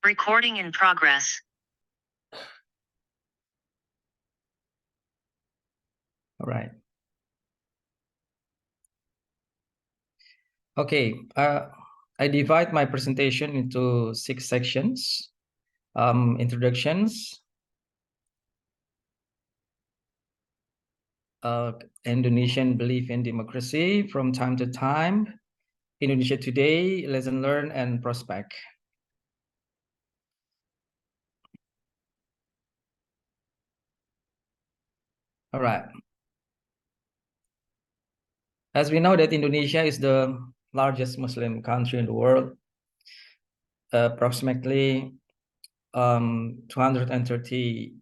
Recording in progress. All right. Okay, I divide my presentation into 6 sections. Introductions, Indonesian belief in democracy from time to time, Indonesia today, lesson learned, and prospect. All right. As we know that Indonesia is the largest Muslim country in the world, approximately 230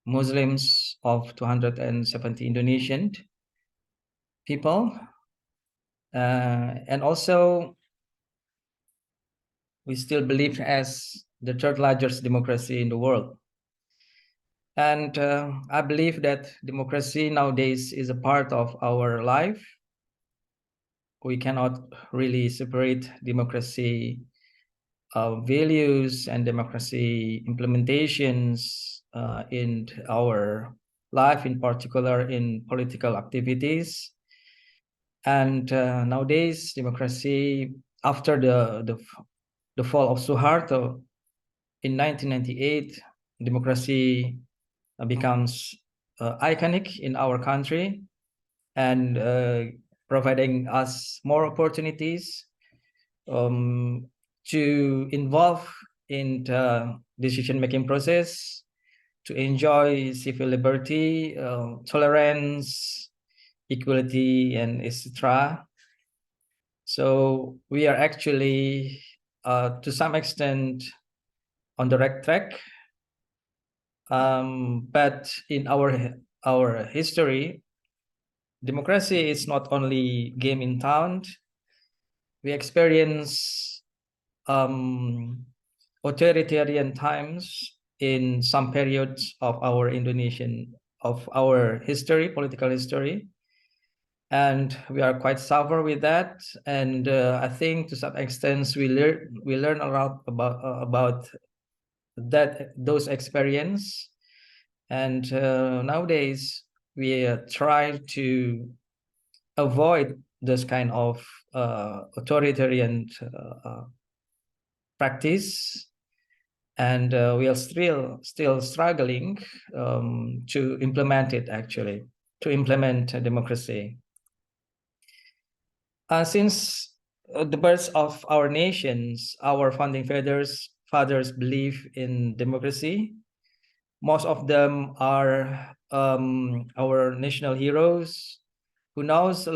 Muslims of 270 Indonesian people. And also, we still believe as the third largest democracy in the world. And I believe that democracy nowadays is a part of our life. We cannot really separate democracy values and democracy implementations in our life, in particular in political activities. And nowadays, democracy, after the fall of Suharto in 1998, democracy becomes iconic in our country and providing us more opportunities to involve in the decision-making process, to enjoy civil liberty, tolerance, equality, and etc. So we are actually, to some extent, on the right track. But in our history, democracy is not only game in town. We experience authoritarian times in some periods of our history, political history, and we are quite suffer with that. And I think to some extent we learn a lot about those experience. And nowadays we try to avoid this kind of authoritarian practice, and we are still struggling to implement it, actually, to implement democracy. Since the birth of our nations, our founding fathers believe in democracy. Most of them are our national heroes who know a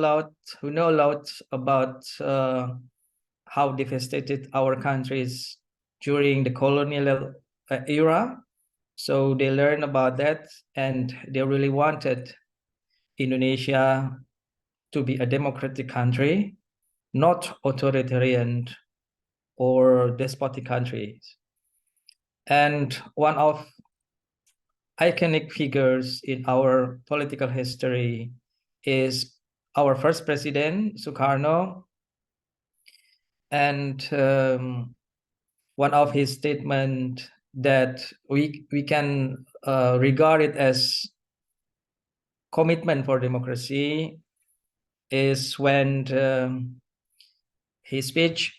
lot about how devastated our countries during the colonial era. So they learned about that, and they really wanted Indonesia to be a democratic country, not authoritarian or despotic countries. And one of iconic figures in our political history is our first president, Sukarno. And one of his statements that we can regard it as commitment for democracy is when his speech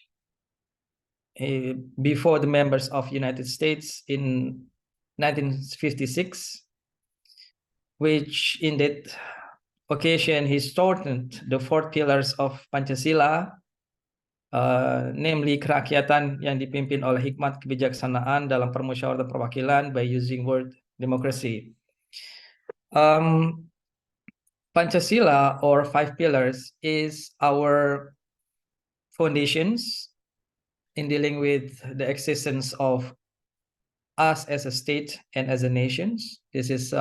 before the members of United States in 1956, which in that occasion he started the 4 pillars of Pancasila, namely kerakyatan yang dipimpin oleh hikmat kebijaksanaan dalam permusyawaratan perwakilan by using word democracy. Pancasila, or 5 pillars, is our foundations in dealing with the existence of us as a state and as a nation. This is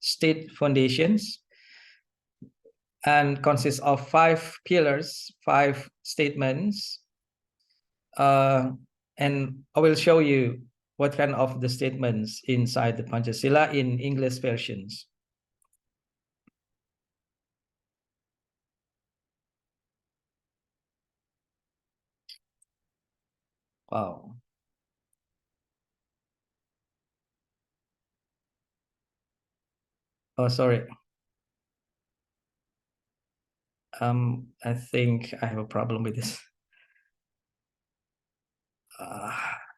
state foundations and consists of 5 pillars, 5 statements. And I will show you what kind of the statements inside the Pancasila in English versions. Wow. Oh, sorry. I think I have a problem with this.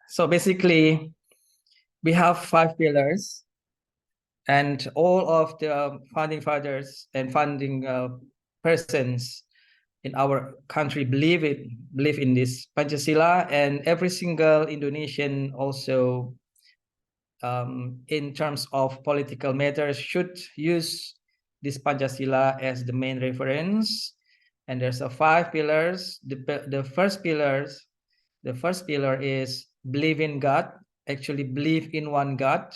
So basically, we have 5 pillars, and all of the founding fathers and founding persons in our country believe in this Pancasila, and every single Indonesian also, in terms of political matters, should use this Pancasila as the main reference. And there's 5 pillars. The first pillar is believe in God. Actually, believe in one God.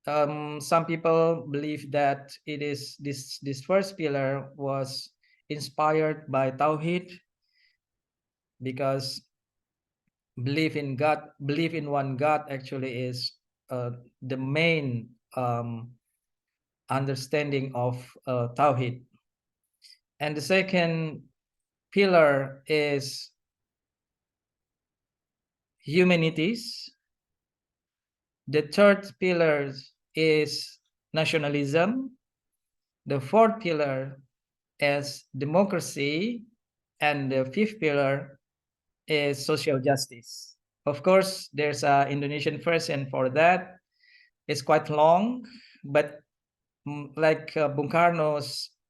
Some people believe that it is this first pillar was inspired by Tauhid, because believe in God, believe in one God actually is the main understanding of Tauhid. And the second pillar is humanities. The third pillar is nationalism. The fourth pillar is democracy. And the fifth pillar is social justice. Of course, there's an Indonesian version for that. It's quite long, but like Bung Karno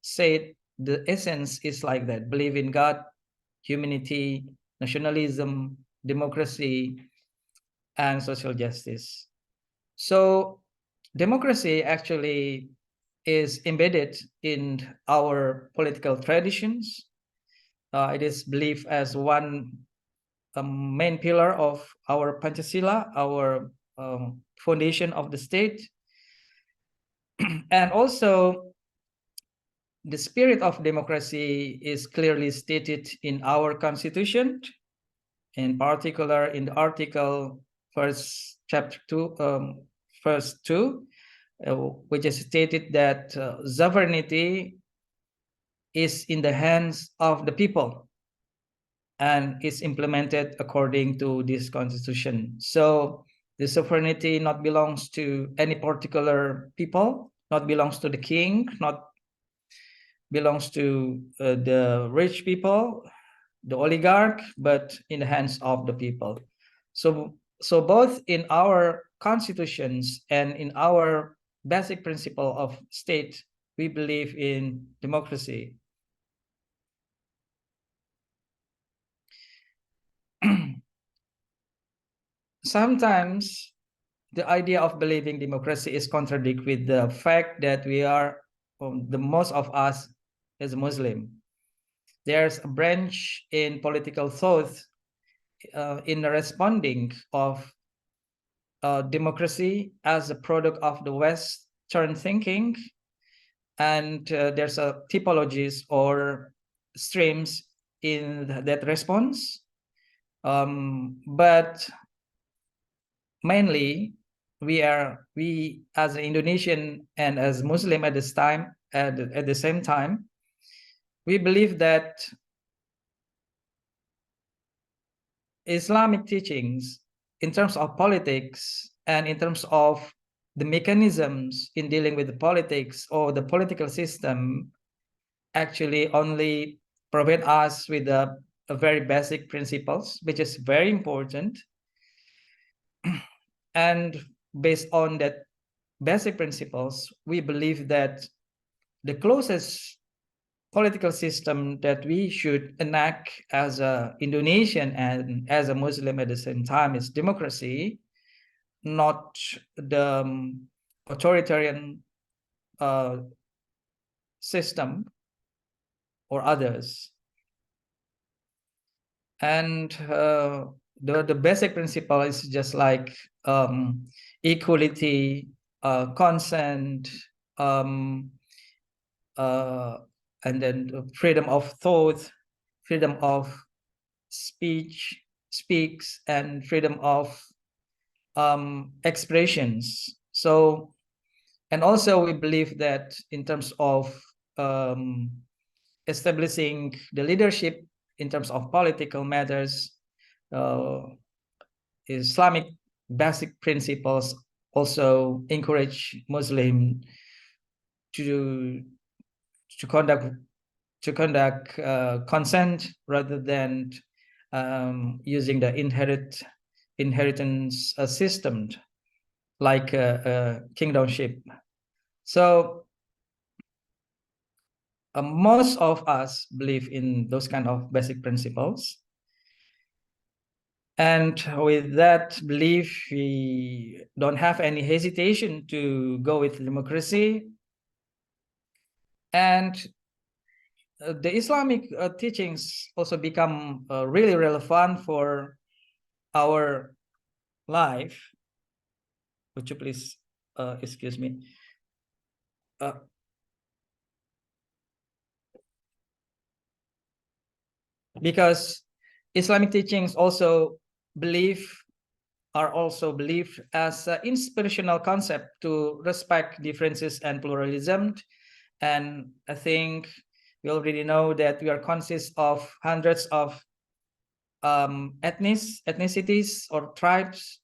said, the essence is like that: believe in God, humanity, nationalism, democracy, and social justice. So democracy actually is embedded in our political traditions. It is believed as one main pillar of our Pancasila, our foundation of the state. And also, the spirit of democracy is clearly stated in our constitution, in particular in the article first chapter 2, verse 2, which is stated that sovereignty is in the hands of the people and is implemented according to this constitution. So the sovereignty not belongs to any particular people, not belongs to the king, not belongs to the rich people, the oligarch, but in the hands of the people. So both in our constitutions and in our basic principle of state, we believe in democracy. Sometimes the idea of believing democracy is contradict with the fact that we are, the most of us is Muslim. There's a branch in political thought in responding of democracy as a product of the Western thinking, and there's a typologies or streams in that response, but mainly we as an Indonesian and as Muslim at this time, at the same time, we believe that Islamic teachings in terms of politics and in terms of the mechanisms in dealing with the politics or the political system actually only provide us with a very basic principles, which is very important. And based on that basic principles, we believe that the closest political system that we should enact as a Indonesian and as a Muslim at the same time is democracy, not the authoritarian system or others. And the basic principle is just like equality, consent, and then freedom of thought, freedom of speaks, and freedom of expressions. So, and also we believe that in terms of establishing the leadership in terms of political matters, Islamic basic principles also encourage Muslim to conduct consent rather than using the inheritance system like kingdomship. So most of us believe in those kind of basic principles. And with that belief, we don't have any hesitation to go with democracy. And the Islamic teachings also become really relevant for our life. Would you please excuse me? Because Islamic teachings are also believed as an inspirational concept to respect differences and pluralism. And I think we already know that we are consist of hundreds of ethnicities or tribes.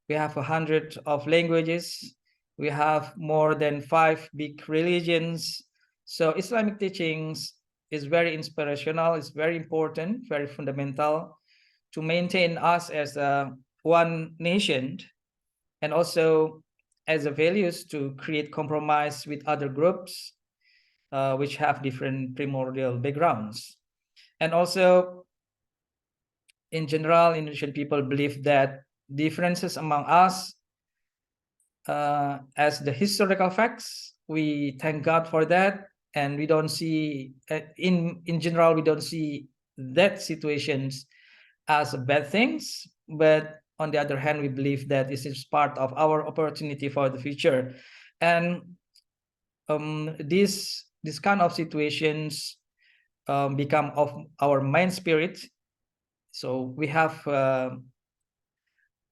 We have 100 of languages. We have more than 5 big religions. So Islamic teachings is very inspirational, it's very important, very fundamental to maintain us as a one nation, and also as a values to create compromise with other groups which have different primordial backgrounds. And also, in general, Indonesian people believe that differences among us as the historical facts, we thank God for that, and we don't see in general we don't see that situations as bad things, but on the other hand we believe that this is part of our opportunity for the future. And this kind of situations become of our mind spirit. So we have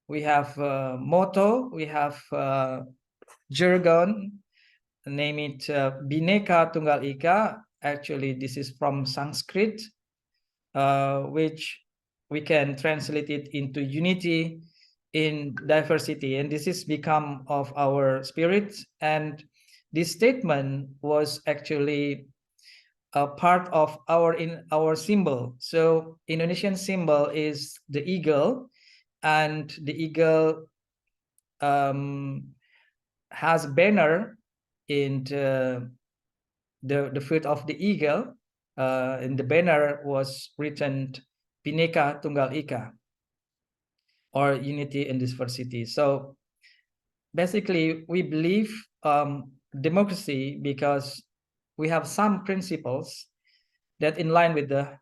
motto, we have jargon, name it Bhinneka Tunggal Ika. Actually, this is from Sanskrit, which we can translate it into unity in diversity, and this is become of our spirit. And this statement was actually a part of our symbol. So Indonesian symbol is the eagle, and the eagle has a banner in the foot of the eagle. And the banner was written Bhinneka Tunggal Ika, or unity and diversity. So basically, we believe democracy because we have some principles that in line with the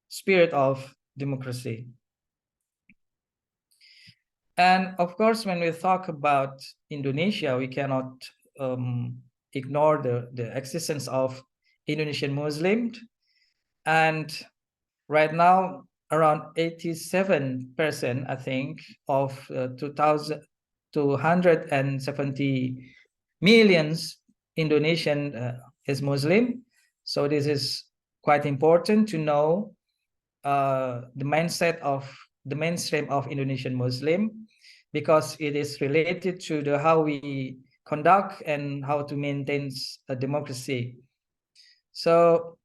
spirit of democracy. And of course, when we talk about Indonesia, we cannot ignore the existence of Indonesian Muslims. And right now, around 87%, I think, of 270 millions Indonesian is Muslim. So this is quite important to know the mindset of the mainstream of Indonesian Muslim, because it is related to how we conduct and how to maintain a democracy. So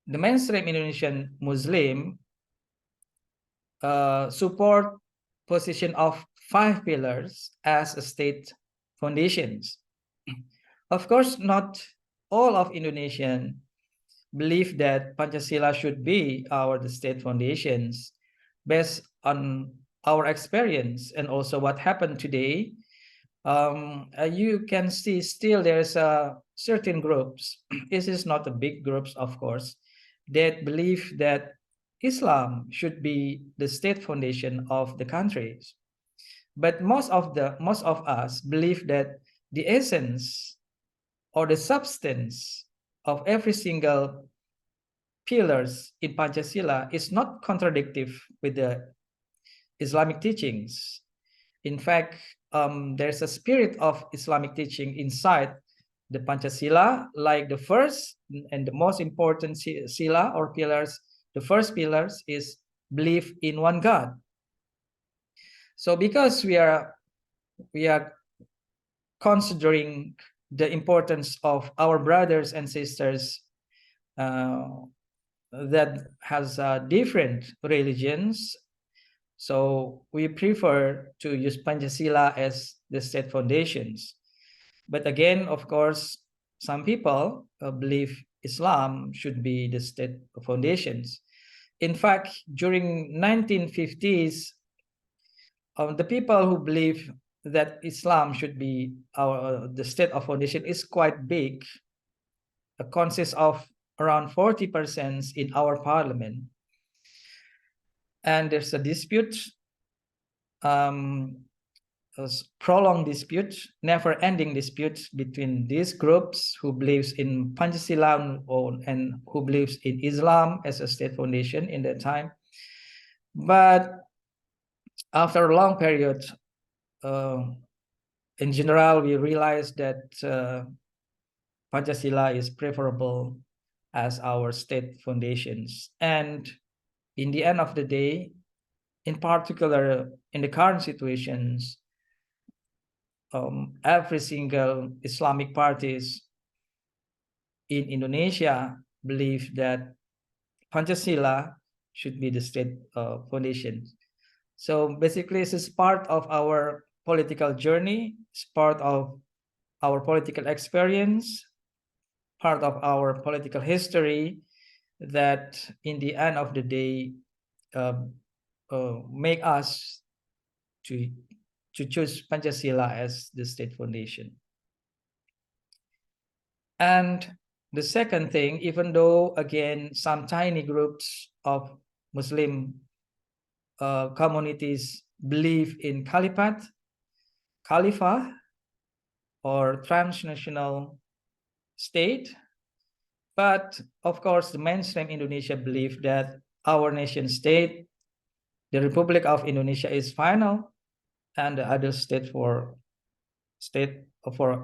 the mainstream Indonesian Muslim support position of 5 pillars as a state foundations. Of course, not all of Indonesian believe that Pancasila should be the state foundations. Based on our experience and also what happened today, you can see still there's certain groups, this is not the big groups of course, that believe that Islam should be the state foundation of the countries. But most of us believe that the essence or the substance of every single pillars in Pancasila is not contradictory with the Islamic teachings. In fact, there's a spirit of Islamic teaching inside the Pancasila, like the first and the most important sila or pillars. The first pillars is belief in one God. So because we are considering the importance of our brothers and sisters that has different religions. So we prefer to use Pancasila as the state foundations. But again, of course, some people believe Islam should be the state foundations. In fact, during 1950s, the people who believe that Islam should be the state of foundation is quite big. It consists of around 40% in our parliament. And there's a dispute, a prolonged dispute, never-ending dispute between these groups who believes in Pancasila and who believes in Islam as a state foundation in that time. But after a long period, in general, we realized that Pancasila is preferable as our state foundations. And in the end of the day, in particular, in the current situations, every single Islamic parties in Indonesia believe that Pancasila should be the state foundation. So basically, this is part of our political journey. It's part of our political experience, part of our political history, that in the end of the day make us to choose Pancasila as the state foundation. And the second thing, even though again some tiny groups of Muslim communities believe in caliphate, or transnational state, but of course the mainstream Indonesia believe that our nation state, the Republic of Indonesia, is final, and the other state for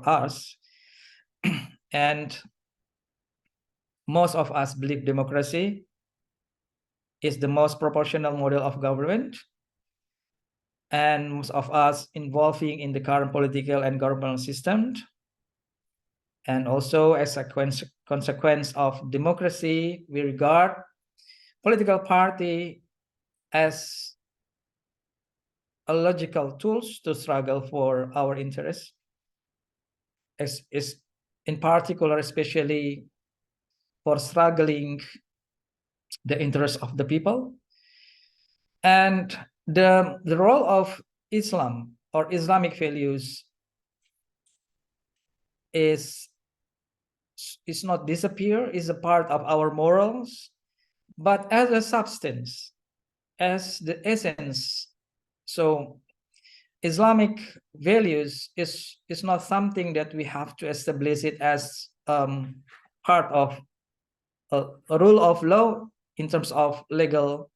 us. And most of us believe democracy is the most proportional model of government, and most of us involving in the current political and governmental system. And also, as a consequence of democracy, we regard political party as a logical tools to struggle for our interests, is in particular, especially for struggling the interests of the people. And the role of Islam or Islamic values is not disappear, is a part of our morals, but as a substance, as the essence. So Islamic values is not something that we have to establish it as part of a rule of law in terms of legal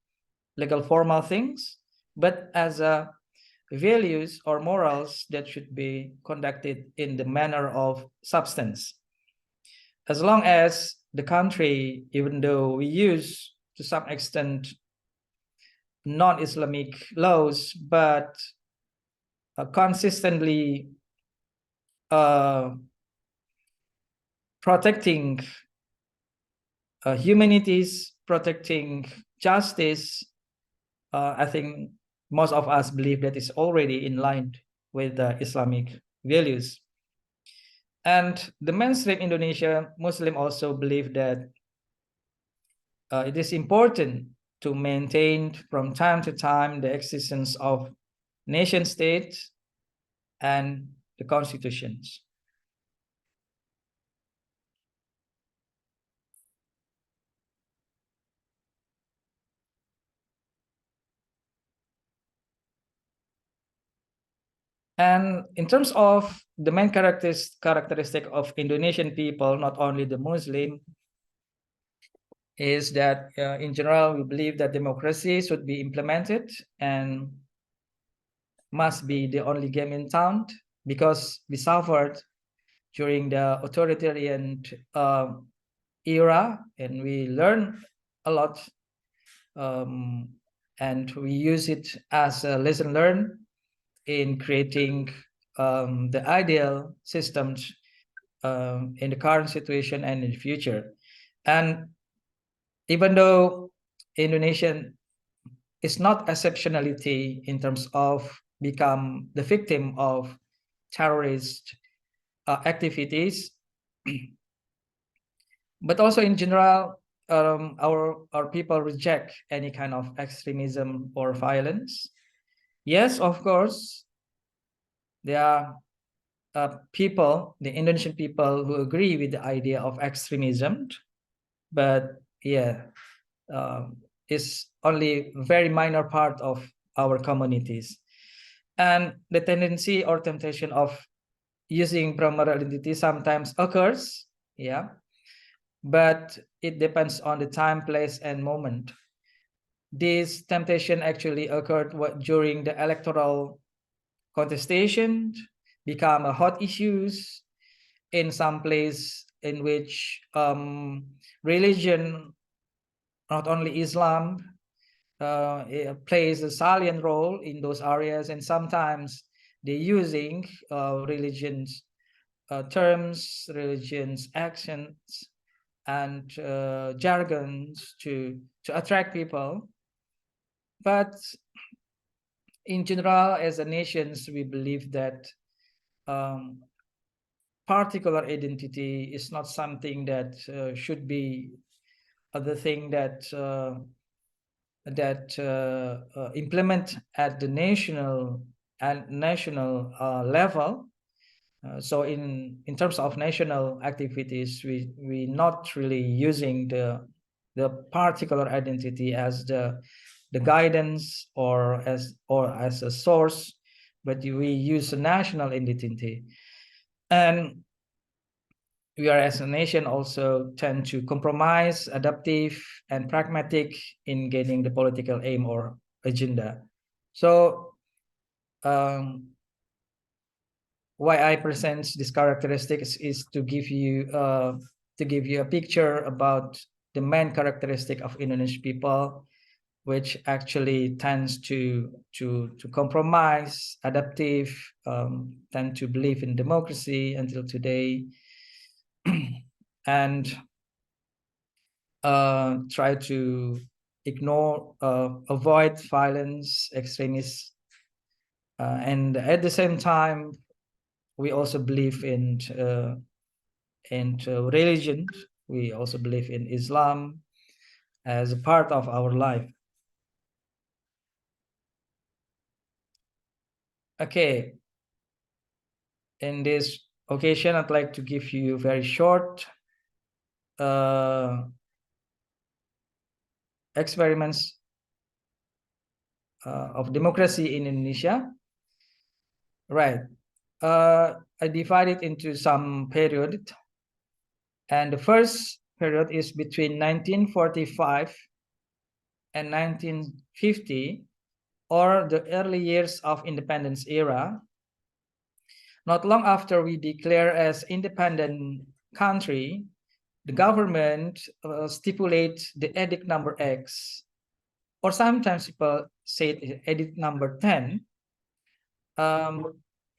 formal things, but as a values or morals that should be conducted in the manner of substance. As long as the country, even though we use to some extent non-Islamic laws, but consistently protecting humanities, protecting justice, I think most of us believe that is already in line with the Islamic values. And the mainstream Indonesia Muslim also believe that it is important to maintain from time to time the existence of nation states and the constitutions. And in terms of the main characteristic of Indonesian people, not only the Muslim, is that in general, we believe that democracy should be implemented and must be the only game in town, because we suffered during the authoritarian era, and we learned a lot, and we use it as a lesson learned in creating the ideal systems in the current situation and in the future. And even though Indonesian is not exceptionality in terms of become the victim of terrorist activities, but also in general, our people reject any kind of extremism or violence. Yes, of course, there are people, the Indonesian people, who agree with the idea of extremism, but yeah, it's only a very minor part of our communities. And the tendency or temptation of using primary identity sometimes occurs, yeah, but it depends on the time, place, and moment. This temptation actually occurred during the electoral contestation, become a hot issues in some place in which religion, not only Islam, plays a salient role in those areas, and sometimes they're using religions terms, religions actions, and jargons to attract people. But in general, as a nations, we believe that particular identity is not something that should be the thing that implement at the national level. So in terms of national activities, we not really using the particular identity as the guidance or as a source, but we use a national identity. And we are, as a nation, also tend to compromise, adaptive, and pragmatic in gaining the political aim or agenda. So why I present these characteristics is to give you a picture about the main characteristic of Indonesian people, which actually tends to compromise, adaptive, tend to believe in democracy until today, and try to ignore, avoid violence, extremists, and at the same time, we also believe in religion. We also believe in Islam as a part of our life. Okay. In this occasion, I'd like to give you a very short experiments of democracy in Indonesia. Right. I divide it into some period. And the first period is between 1945 and 1950, or the early years of independence era. Not long after we declare as independent country, the government stipulate the Edict number X, or sometimes people say Edict number 10,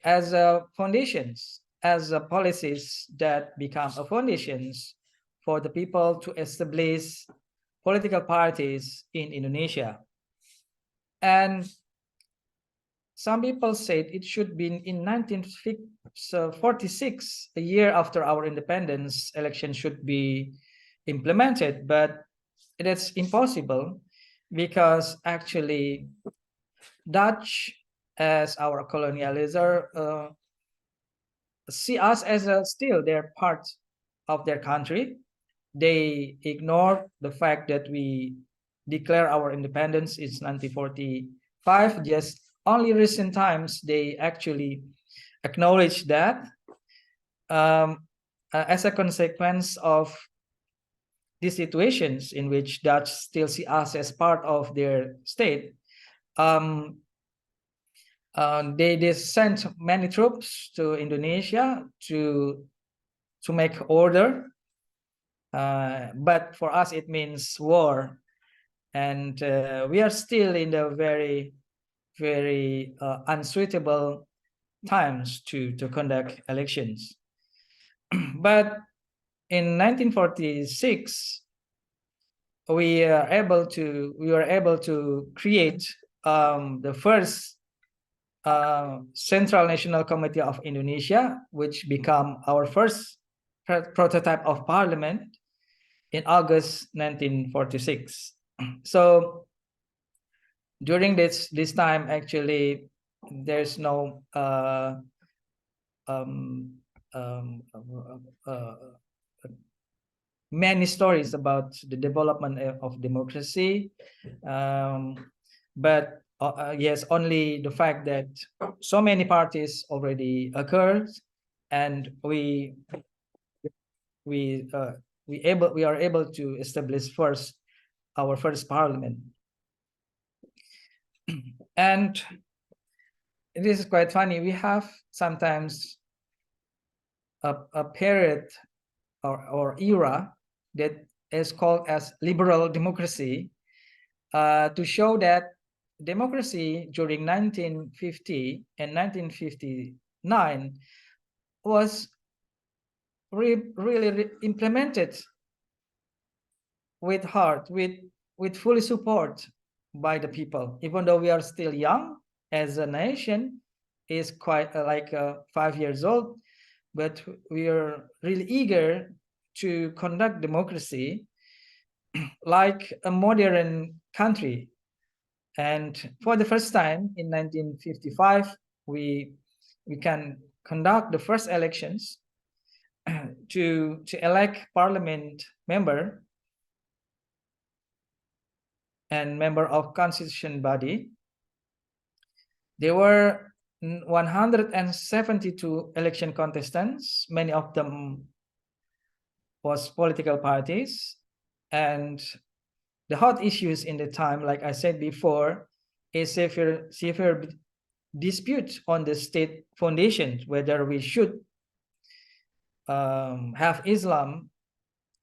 as foundations, as policies that become foundations for the people to establish political parties in Indonesia. And some people said it should be in 1946, a year after our independence, election should be implemented, but it's impossible because actually Dutch, as our colonializer, see us as still they're part of their country. They ignore the fact that we declare our independence in 1945. Just only recent times they actually acknowledge that, as a consequence of these situations in which Dutch still see us as part of their state. They sent many troops to Indonesia to make order, but for us it means war, and we are still in the very unsuitable times to conduct elections. But in 1946, we were able to create the first Central National Committee of Indonesia, which became our first prototype of parliament in August 1946. So during this time, actually, there's no many stories about the development of democracy, but yes, only the fact that so many parties already occurred, and we are able to establish our first parliament. And this is quite funny. We have sometimes a period or era that is called as liberal democracy, to show that democracy during 1950 and 1959 was really implemented with heart, with full support by the people. Even though we are still young as a nation, is quite 5 years old, but we are really eager to conduct democracy like a modern country. And for the first time in 1955, we can conduct the first elections to elect parliament member and member of constitution body. There were 172 election contestants. Many of them was political parties, and the hot issues in the time, like I said before, is severe dispute on the state foundation, whether we should have Islam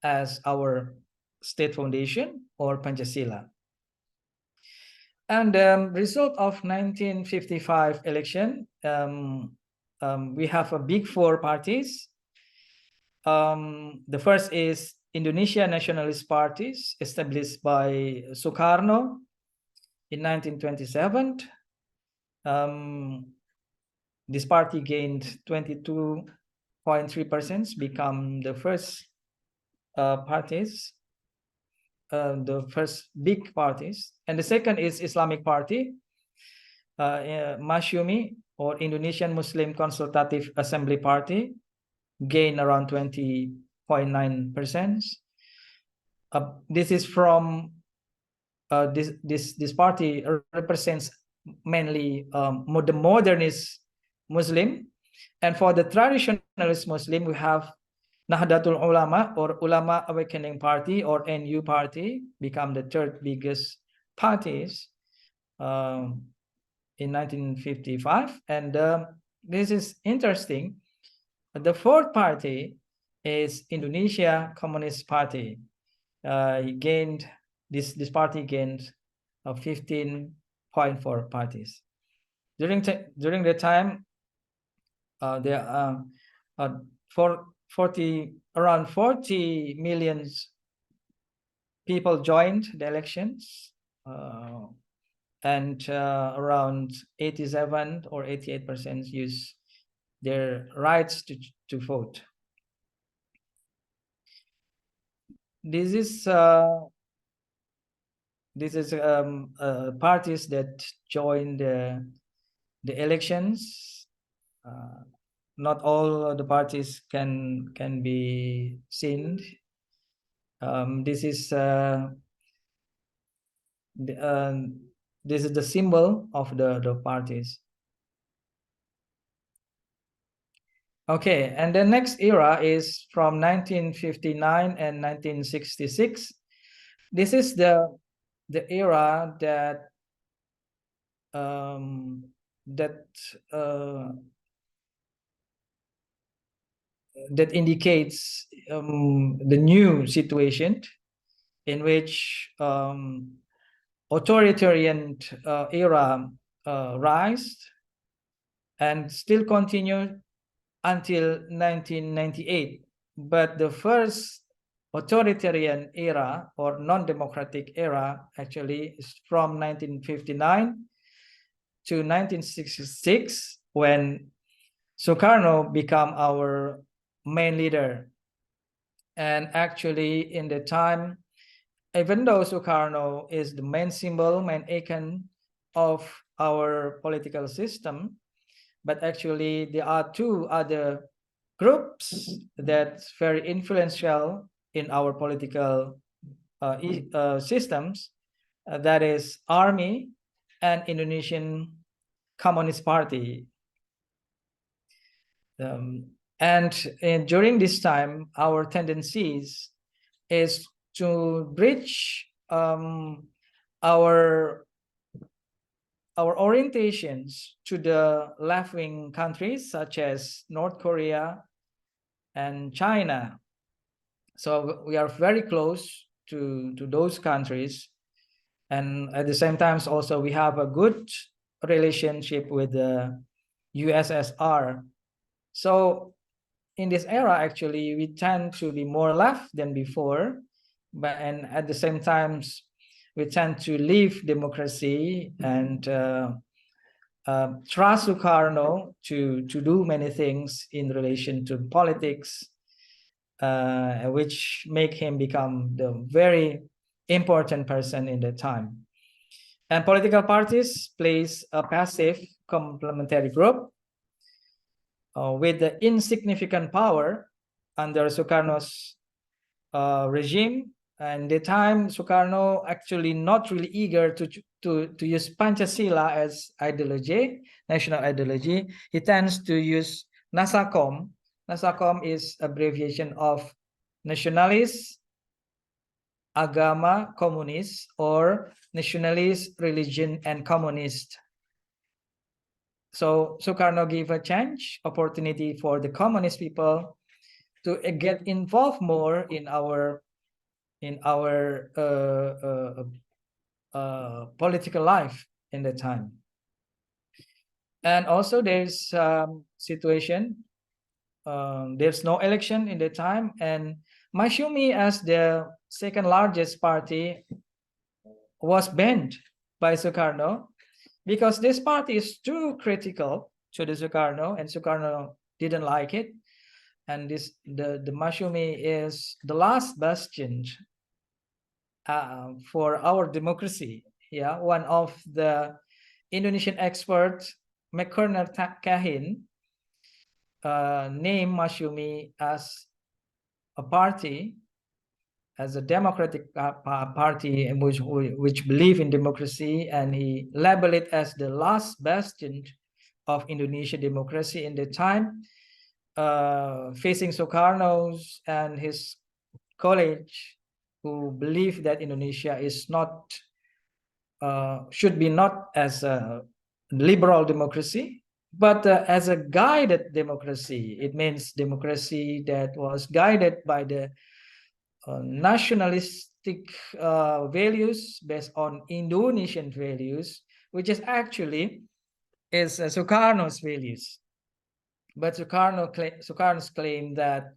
as our state foundation or Pancasila. And result of 1955 election, we have a big four parties. The first is Indonesia Nationalist Parties, established by Sukarno in 1927. This party gained 22.3%, become the first parties, the first big parties. And the second is Islamic Party, Masyumi, or Indonesian Muslim Consultative Assembly Party, gained around 20.9%. This is from this party represents mainly the modernist Muslim, and for the traditionalist Muslim, we have Nahdlatul Ulama, or Ulama Awakening Party, or NU Party, become the third biggest parties in 1955. And this is interesting. The fourth party is Indonesia Communist Party. This party gained 15.4 parties. During the time, there are around 40 million people joined the elections, and around 87 or 88% use their rights to vote. This is parties that joined the elections. Not all the parties can be seen. This is the symbol of the parties. Okay, and the next era is from 1959 and 1966. This is the era that that indicates the new situation in which authoritarian era rise and still continue until 1998. But the first authoritarian era or non-democratic era actually is from 1959 to 1966, when Sukarno became our main leader. And actually in the time, even though Sukarno is the main symbol, main icon of our political system, but actually there are two other groups that's very influential in our political systems. That is Army and Indonesian Communist Party. And during this time, our tendencies is to bridge our orientations to the left-wing countries such as North Korea and China. So we are very close to those countries. And at the same time, also we have a good relationship with the USSR. So in this era, actually, we tend to be more left than before, and at the same time, we tend to leave democracy and trust Sukarno to do many things in relation to politics, which make him become the very important person in the time. And political parties plays a passive complementary group with the insignificant power under Sukarno's regime. And the time Sukarno actually not really eager to use Pancasila as ideology, national ideology. He tends to use Nasakom. Nasakom is abbreviation of nationalist, agama, communist, or nationalist, religion, and communist. So Sukarno gave a chance, opportunity for the communist people to get involved more in our political life in the time. And also there's situation, there's no election in the time, and Masyumi as the second largest party was banned by Sukarno because this party is too critical to the Sukarno, and Sukarno didn't like it. And the Masyumi is the last bastion for our democracy. Yeah, one of the Indonesian experts, McKerner Kahin, named Masyumi as a party, as a democratic party which believe in democracy, and he labeled it as the last bastion of Indonesian democracy in the time, facing Sukarno's and his college, who believe that Indonesia is not should be not as a liberal democracy, but as a guided democracy. It means democracy that was guided by the nationalistic values based on Indonesian values, which is actually Sukarno's values. But Sukarno's claim that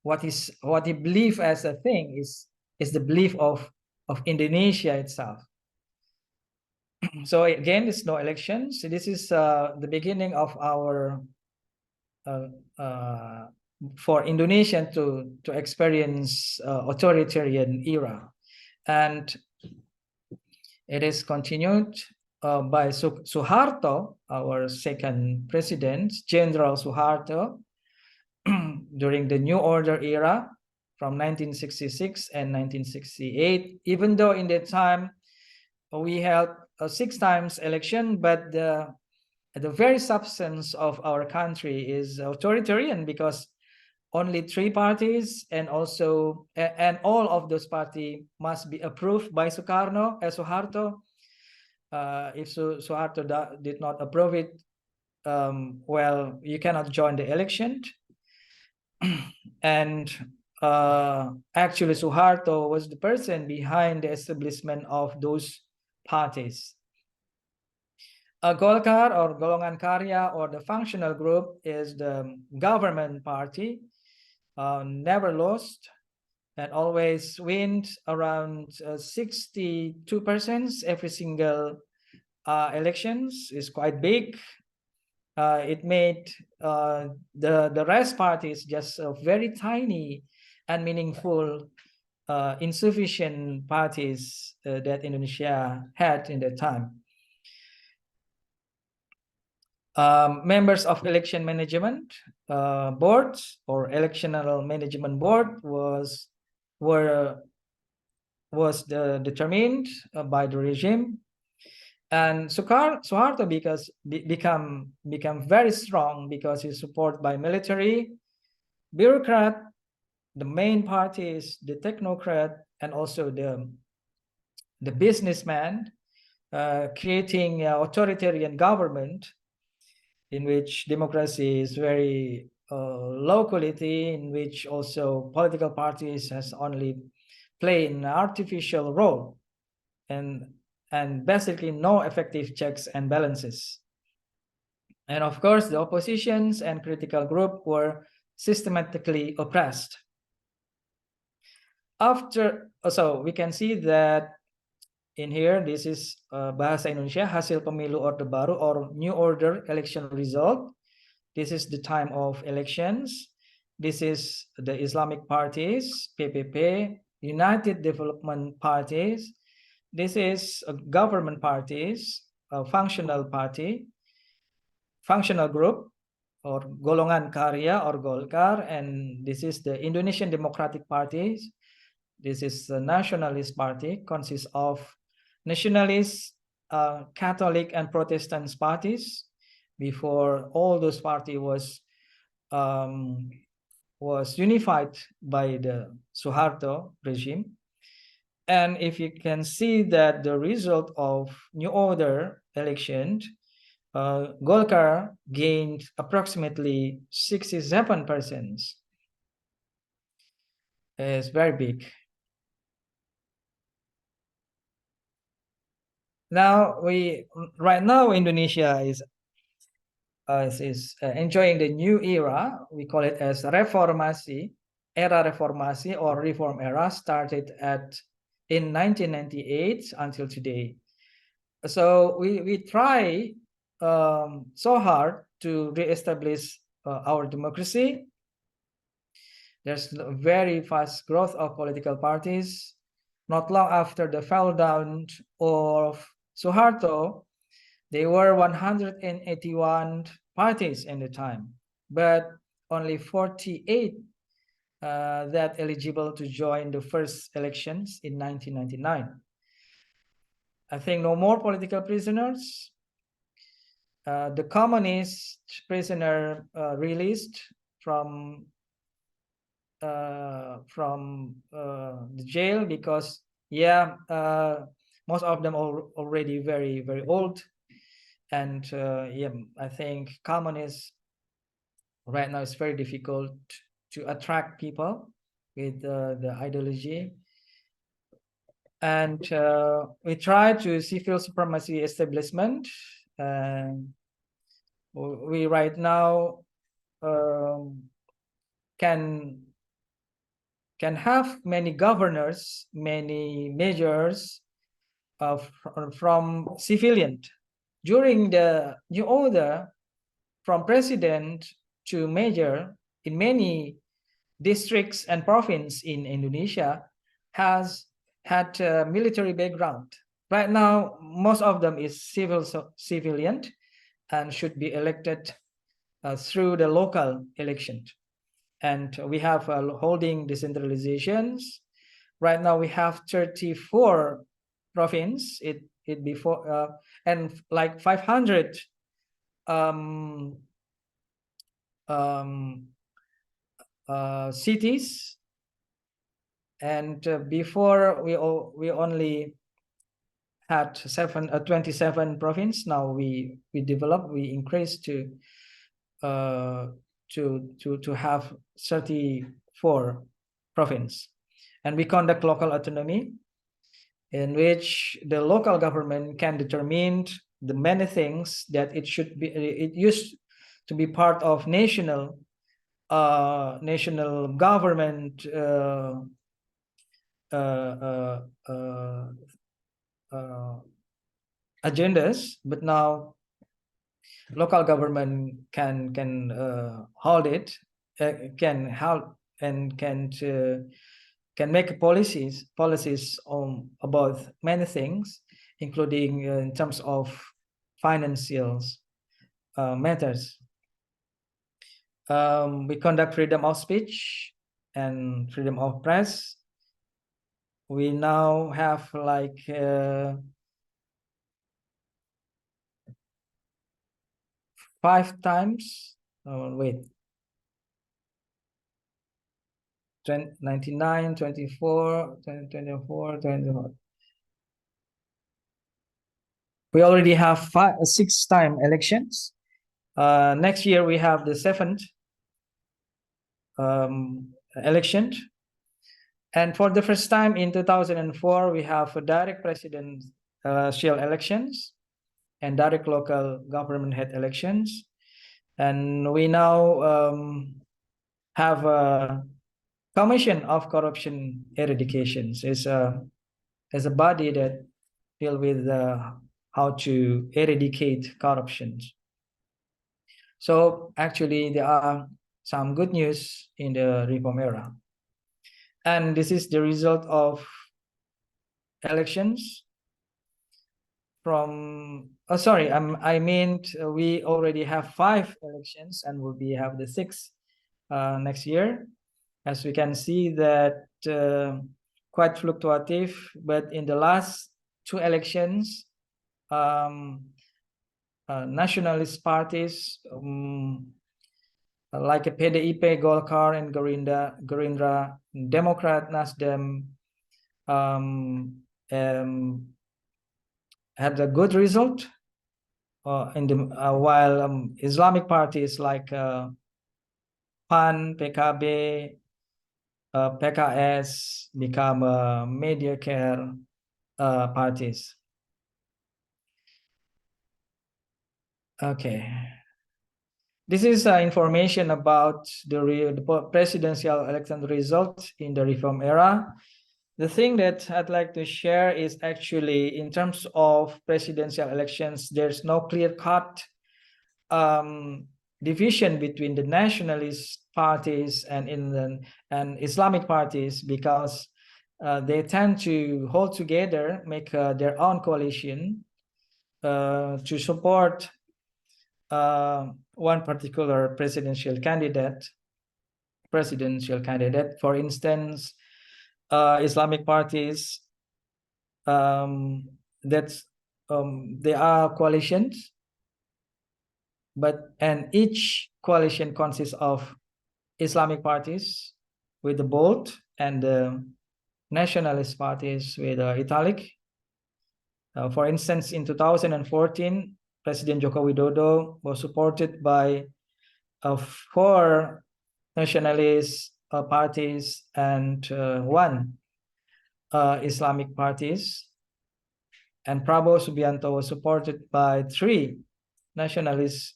what he believes as a thing is the belief of Indonesia itself. So again, there's no elections. So this is the beginning of our for Indonesian to experience authoritarian era, and it is continued by Suharto, our second president, General Suharto, during the New Order era from 1966 and 1968. Even though in that time we held 6 times election, but the very substance of our country is authoritarian because only 3 parties, and also and all of those parties must be approved by Suharto. If Suharto did not approve it, well, you cannot join the election. And actually Suharto was the person behind the establishment of those parties. Golkar or Golongan Karya or the functional group is the government party, never lost and always wins around 62% every single elections. Is quite big. It made the rest parties just very tiny and meaningful, insufficient parties that Indonesia had in that time. Members of election management boards or electoral management board was determined by the regime, and Suharto become very strong because he's supported by military, bureaucrat, the main parties, the technocrat, and also the businessman, creating an authoritarian government in which democracy is very low quality, in which also political parties has only played an artificial role and basically no effective checks and balances. And of course, the oppositions and critical group were systematically oppressed. So we can see that in here, this is Bahasa Indonesia, hasil pemilu Orde Baru or New Order election result. This is the time of elections. This is the Islamic parties, PPP, United Development Parties. This is government parties, functional party, functional group, or Golongan Karya or Golkar, and this is the Indonesian Democratic Parties. This is the Nationalist Party, consists of nationalists, Catholic and Protestant parties. Before all those parties was unified by the Suharto regime. And if you can see that the result of New Order election, Golkar gained approximately 67%. It's very big. Now right now Indonesia is enjoying the new era. We call it as reformasi, era reformasi or reform era, started in 1998 until today. So we try so hard to reestablish our democracy. There's very fast growth of political parties. Not long after the fall down of Suharto, there were 181 parties in the time, but only 48 that eligible to join the first elections in 1999. I think no more political prisoners. The communist prisoner released from the jail because most of them are already very, very old. And I think communists right now is very difficult to attract people with the ideology. And we try to civil supremacy establishment. We right now can have many governors, many measures from civilian. During the New Order, from president to major in many districts and provinces in Indonesia has had a military background. Right now, most of them is civilian and should be elected through the local election. And we have holding decentralizations. Right now we have 34 provinces. It before and like 500 cities. And before we only had 27 provinces. Now we increased to have 34 provinces, and we conduct local autonomy, in which the local government can determine the many things that it should be, it used to be part of national government agendas, but now local government can hold it, can help, and can make policies on about many things, including in terms of financial matters. We conduct freedom of speech and freedom of press. We now have like 5 times, wait, 99, 24, 24, 24. We already have 6 time elections. Next year we have the 7th election. And for the first time in 2004, we have a direct presidential elections and direct local government head elections. And we now have a Commission of Corruption Eradication. It's a body that deal with how to eradicate corruption. So actually there are some good news in the reform era. And this is the result of elections from, I meant we already have 5 elections and will have the 6th next year. As we can see that quite fluctuative, but in the last 2 elections, nationalist parties like a PDIP, Golkar, and Gerindra, Democrat, Nasdem had a good result. In the while Islamic parties like PAN, PKB, PKS become mediocre parties. Okay. This is information about the presidential election result in the reform era. The thing that I'd like to share is actually in terms of presidential elections, there's no clear-cut division between the nationalist parties and Islamic parties, because they tend to hold together, make their own coalition to support one particular presidential candidate. For instance, Islamic parties they are coalitions, and each coalition consists of Islamic parties with the bold and the nationalist parties with italic. For instance, in 2014, President Joko Widodo was supported by 4 nationalist parties and 1 Islamic parties, and Prabowo Subianto was supported by 3 nationalist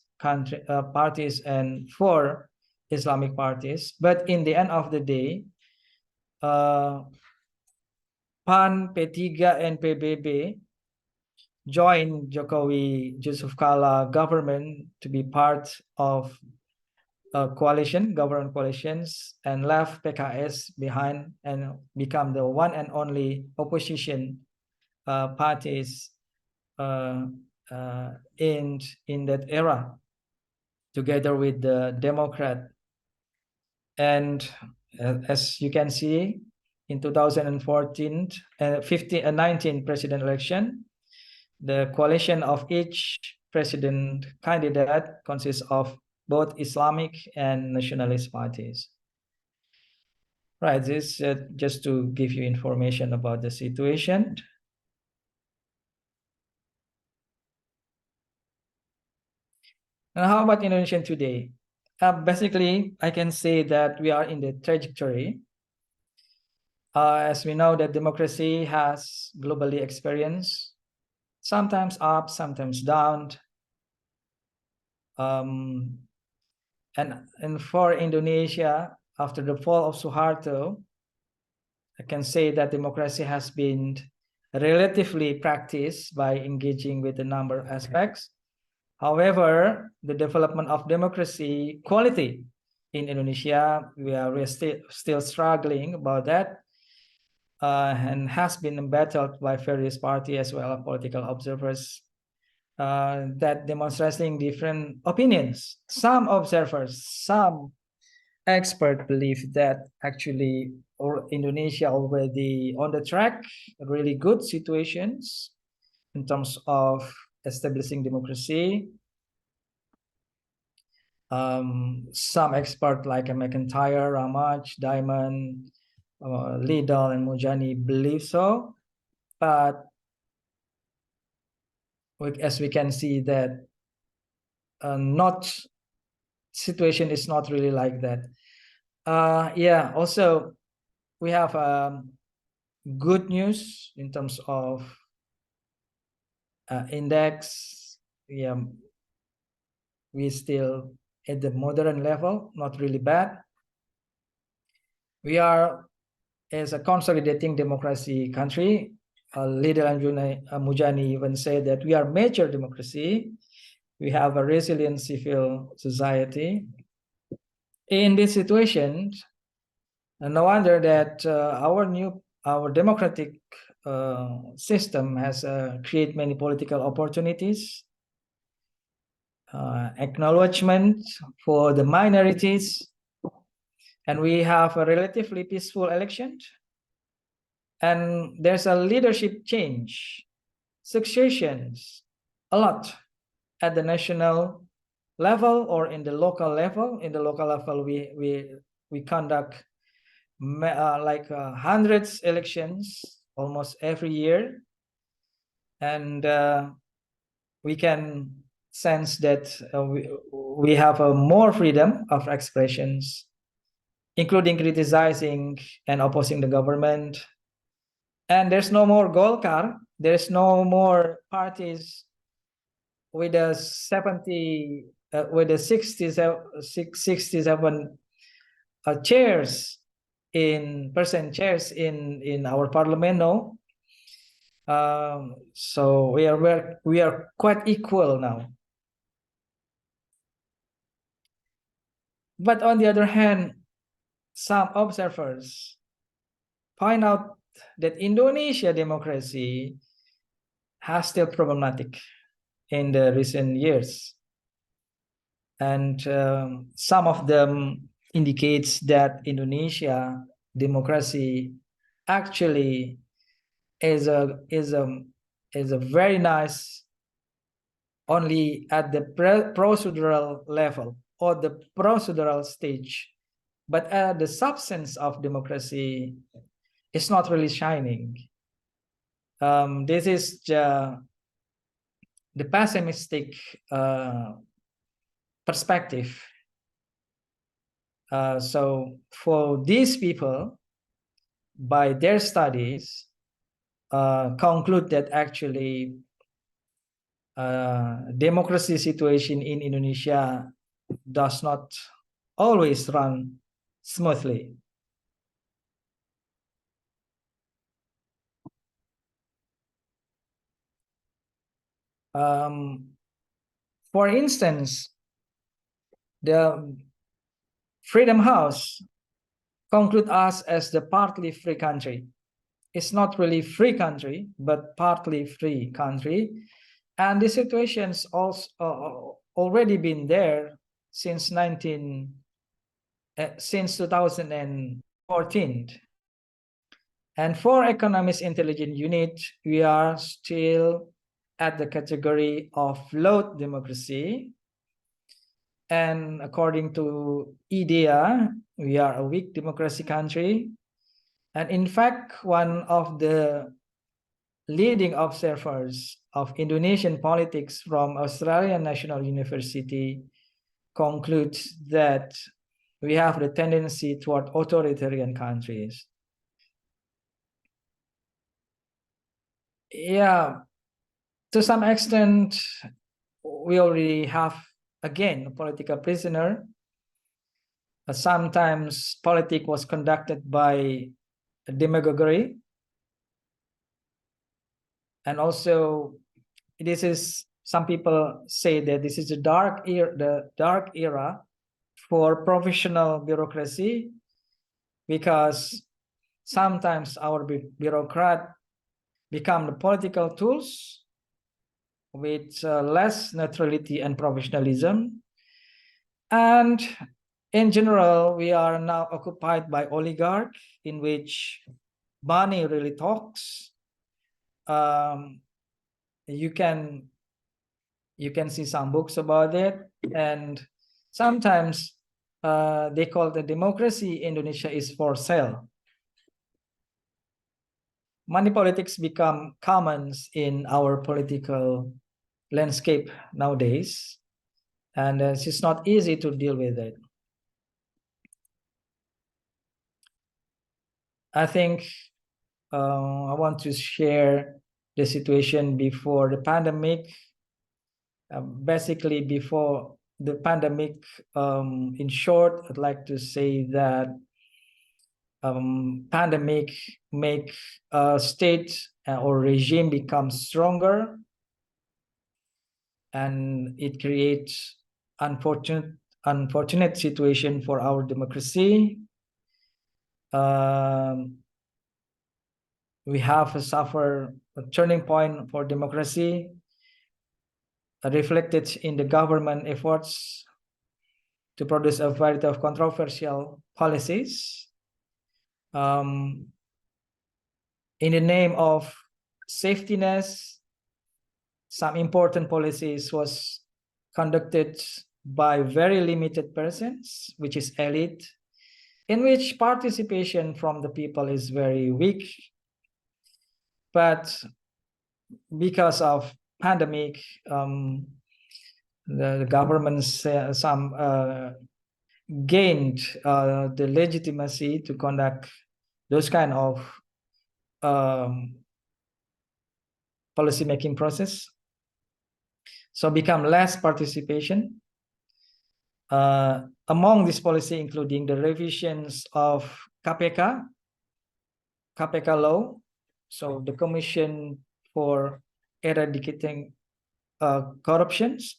parties and 4 Islamic parties. But in the end of the day, PAN, P3, and PBB joined Jokowi Yusuf Kala government to be part of government coalitions, and left PKS behind and become the one and only opposition parties in that era, together with the Democrat. And as you can see, in 2014 19 president election, the coalition of each president candidate consists of both Islamic and nationalist parties. Right, this just to give you information about the situation. And how about Indonesia today? Basically, I can say that we are in the trajectory. As we know that democracy has globally experienced sometimes up, sometimes down. And for Indonesia, after the fall of Suharto, I can say that democracy has been relatively practiced by engaging with a number of aspects. However, the development of democracy quality in Indonesia, we're still struggling about that, and has been battled by various parties as well as political observers that demonstrating different opinions. Some observers, some experts believe that actually Indonesia already on the track, really good situations in terms of establishing democracy. Some experts like McIntyre, Ramaj, Diamond, Lidl, and Mujani believe so, but as we can see that not situation is not really like that. Yeah, also we have good news in terms of index. Yeah, we still at the modern level, not really bad. We are as a consolidating democracy country. Lidl and Mujani even say that we are major democracy. We have a resilient civil society. In this situation, no wonder that our democratic system has created many political opportunities, acknowledgement for the minorities, and we have a relatively peaceful election. And there's a leadership change, successions, a lot at the national level or in the local level. In the local level, we conduct hundreds elections almost every year, and we can sense that we have more freedom of expressions, including criticizing and opposing the government. And there's no more Golkar, there's no more parties with a 67 chairs in our parliament. No, so we are quite equal now. But on the other hand, some observers point out that Indonesia democracy has still problematic in the recent years, and some of them indicates that Indonesia democracy actually is a very nice only at the procedural level or the procedural stage, but the substance of democracy is not really shining. This is the pessimistic perspective. So for these people, by their studies, conclude that actually democracy situation in Indonesia does not always run smoothly. For instance, the Freedom House conclude us as the partly free country. It's not really free country, but partly free country. And the situation's also already been there since 2014. And for Economist Intelligence Unit, we are still at the category of low democracy. And according to IDEA, we are a weak democracy country. And in fact, one of the leading observers of Indonesian politics from Australian National University concludes that we have the tendency toward authoritarian countries. Yeah, To some extent, we already have, again, a political prisoner. Sometimes politics was conducted by demagoguery. And also, some people say that this is the dark era for professional bureaucracy, because sometimes our bureaucrat become the political tools with less neutrality and professionalism. And in general, we are now occupied by oligarch, in which money really talks. You can see some books about it, and sometimes they call the democracy Indonesia is for sale. Money politics become common in our political landscape nowadays, and it's just not easy to deal with it. I think I want to share the situation before the pandemic. Basically, before the pandemic, in short, I'd like to say that pandemic make a state or regime become stronger, and it creates unfortunate situation for our democracy. We have suffered a turning point for democracy, reflected in the government efforts to produce a variety of controversial policies. In the name of safetyness, some important policies was conducted by very limited persons, which is elite, in which participation from the people is very weak. But because of pandemic, the governments gained the legitimacy to conduct those kind of policy making process. So become less participation. Among this policy, including the revisions of KPK law, so the Commission for Eradicating Corruptions,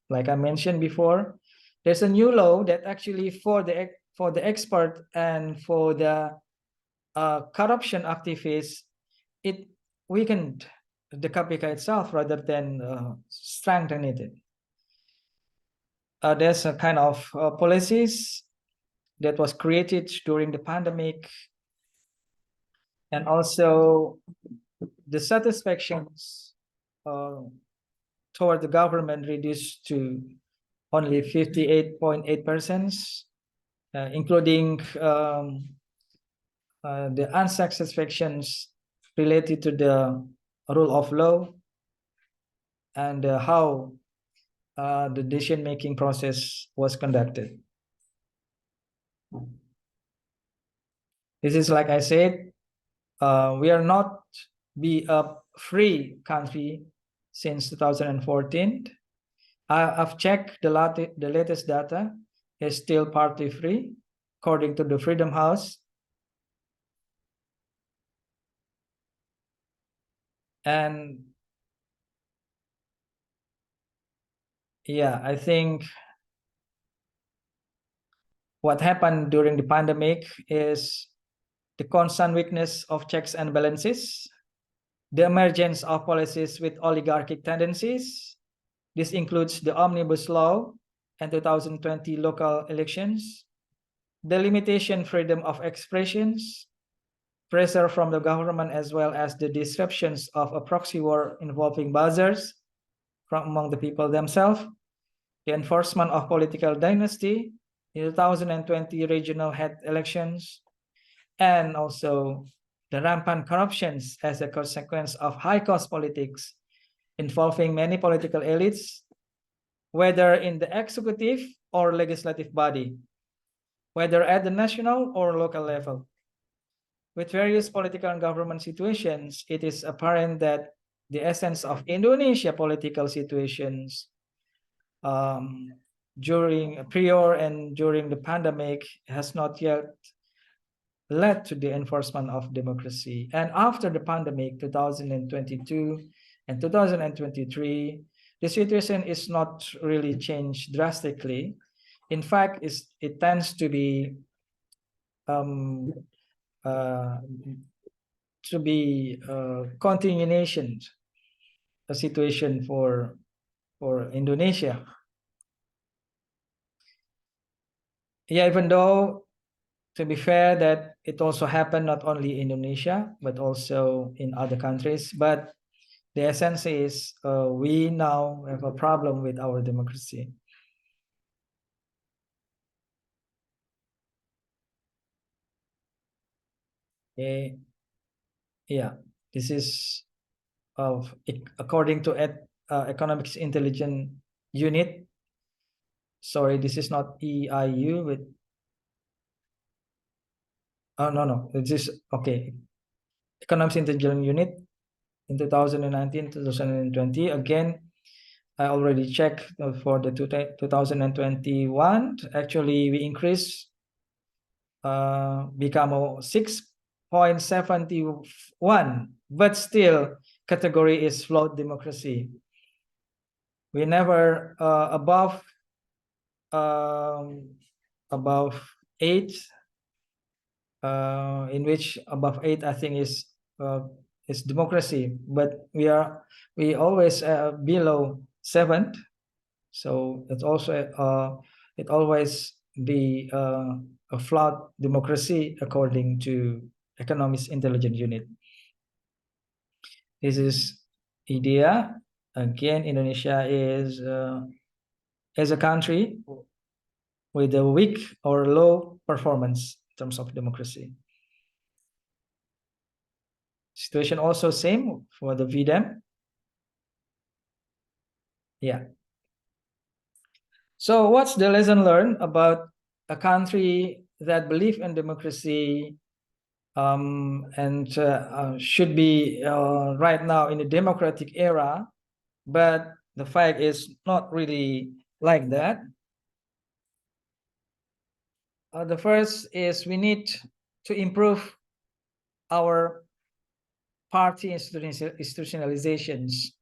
like I mentioned before. There's a new law that actually for the expert and for the corruption activists, it weakened the KPK itself rather than strengthen it. There's a kind of policies that was created during the pandemic, and also the satisfactions toward the government reduced to only 58.8%, including the unsatisfactions related to the rule of law and how the decision-making process was conducted. This is, like I said, we are not be a free country since 2014. I've checked the latest data. Is still partly free, according to the Freedom House. And yeah, I think what happened during the pandemic is the constant weakness of checks and balances, the emergence of policies with oligarchic tendencies. This includes the Omnibus Law and 2020 local elections, the limitation freedom of expressions, pressure from the government, as well as the disruptions of a proxy war involving buzzers from among the people themselves, the enforcement of political dynasty in 2020 regional head elections, and also the rampant corruptions as a consequence of high-cost politics involving many political elites, whether in the executive or legislative body, whether at the national or local level. With various political and government situations, it is apparent that the essence of Indonesia political situations during prior and during the pandemic has not yet led to the enforcement of democracy. And after the pandemic, 2022 and 2023, the situation is not really changed drastically. In fact, it tends to be continuation a situation for Indonesia. Yeah, even though, to be fair, that it also happened not only in Indonesia but also in other countries. But the essence is we now have a problem with our democracy. Okay. Yeah, this is according to Economics Intelligence Unit. Sorry, this is not EIU with. Oh, no, this is okay. Economics Intelligence Unit in 2019, 2020. Again, I already checked for the 2021. Actually, we increased, become 6.71, but still category is flawed democracy. We never above 8, in which above 8 I think is democracy, but we always below 7, so it's also it always be a flawed democracy according to Economics Intelligence Unit. This is idea. Again, Indonesia is as a country with a weak or low performance in terms of democracy. Situation also same for the VDEM. Yeah. So what's the lesson learned about a country that believe in democracy and should be right now in a democratic era, but the fact is not really like that? The first is we need to improve our party institutionalizations.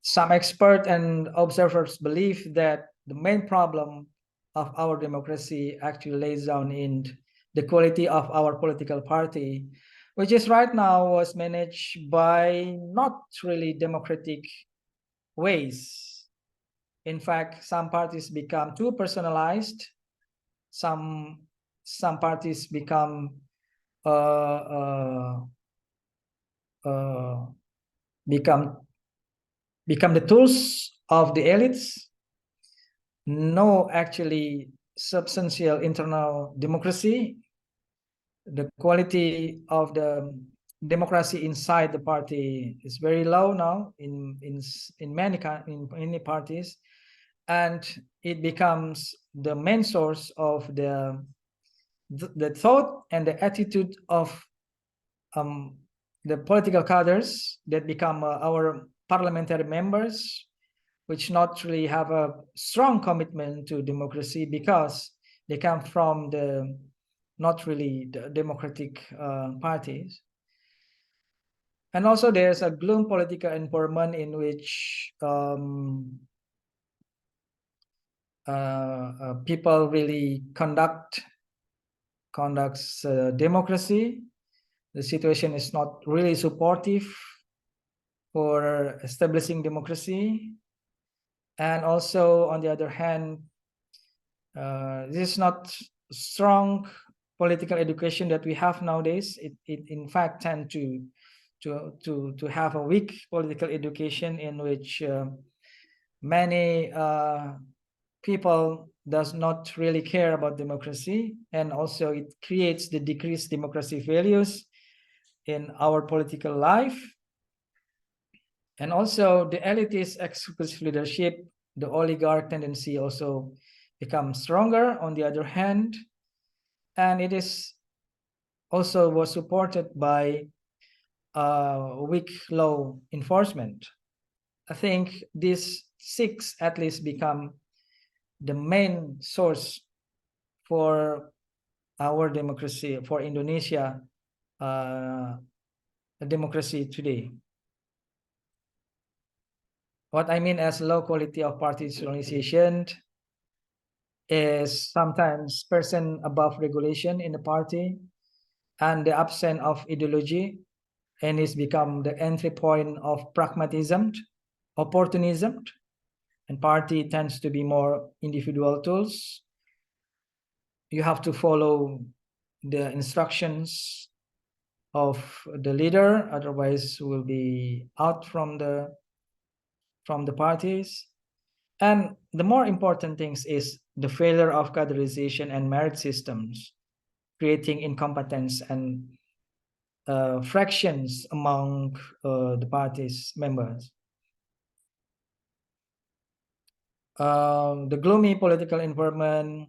Some experts and observers believe that the main problem of our democracy actually lays down in the quality of our political party, which is right now was managed by not really democratic ways. In fact, some parties become too personalized. Some parties become become the tools of the elites. No actually substantial internal democracy. The quality of the democracy inside the party is very low now in many parties, and it becomes the main source of the thought and the attitude of the political cadres that become our parliamentary members, which not really have a strong commitment to democracy because they come from the not really the democratic parties. And also there's a gloom political environment in which people really conducts democracy. The situation is not really supportive for establishing democracy. And also, on the other hand, this is not strong political education that we have nowadays. It in fact tend to have a weak political education in which many people does not really care about democracy, and also it creates the decreased democracy values in our political life. And also the elitist exclusive leadership, the oligarch tendency also becomes stronger on the other hand. And it is also was supported by weak law enforcement. I think these 6 at least become the main source for our democracy, for Indonesia democracy today. What I mean as low quality of party organization is sometimes person above regulation in the party and the absence of ideology, and it's become the entry point of pragmatism, opportunism, and party tends to be more individual tools. You have to follow the instructions of the leader, otherwise will be out from the parties. And the more important things is the failure of categorization and merit systems, creating incompetence and fractions among the party's members. The gloomy political environment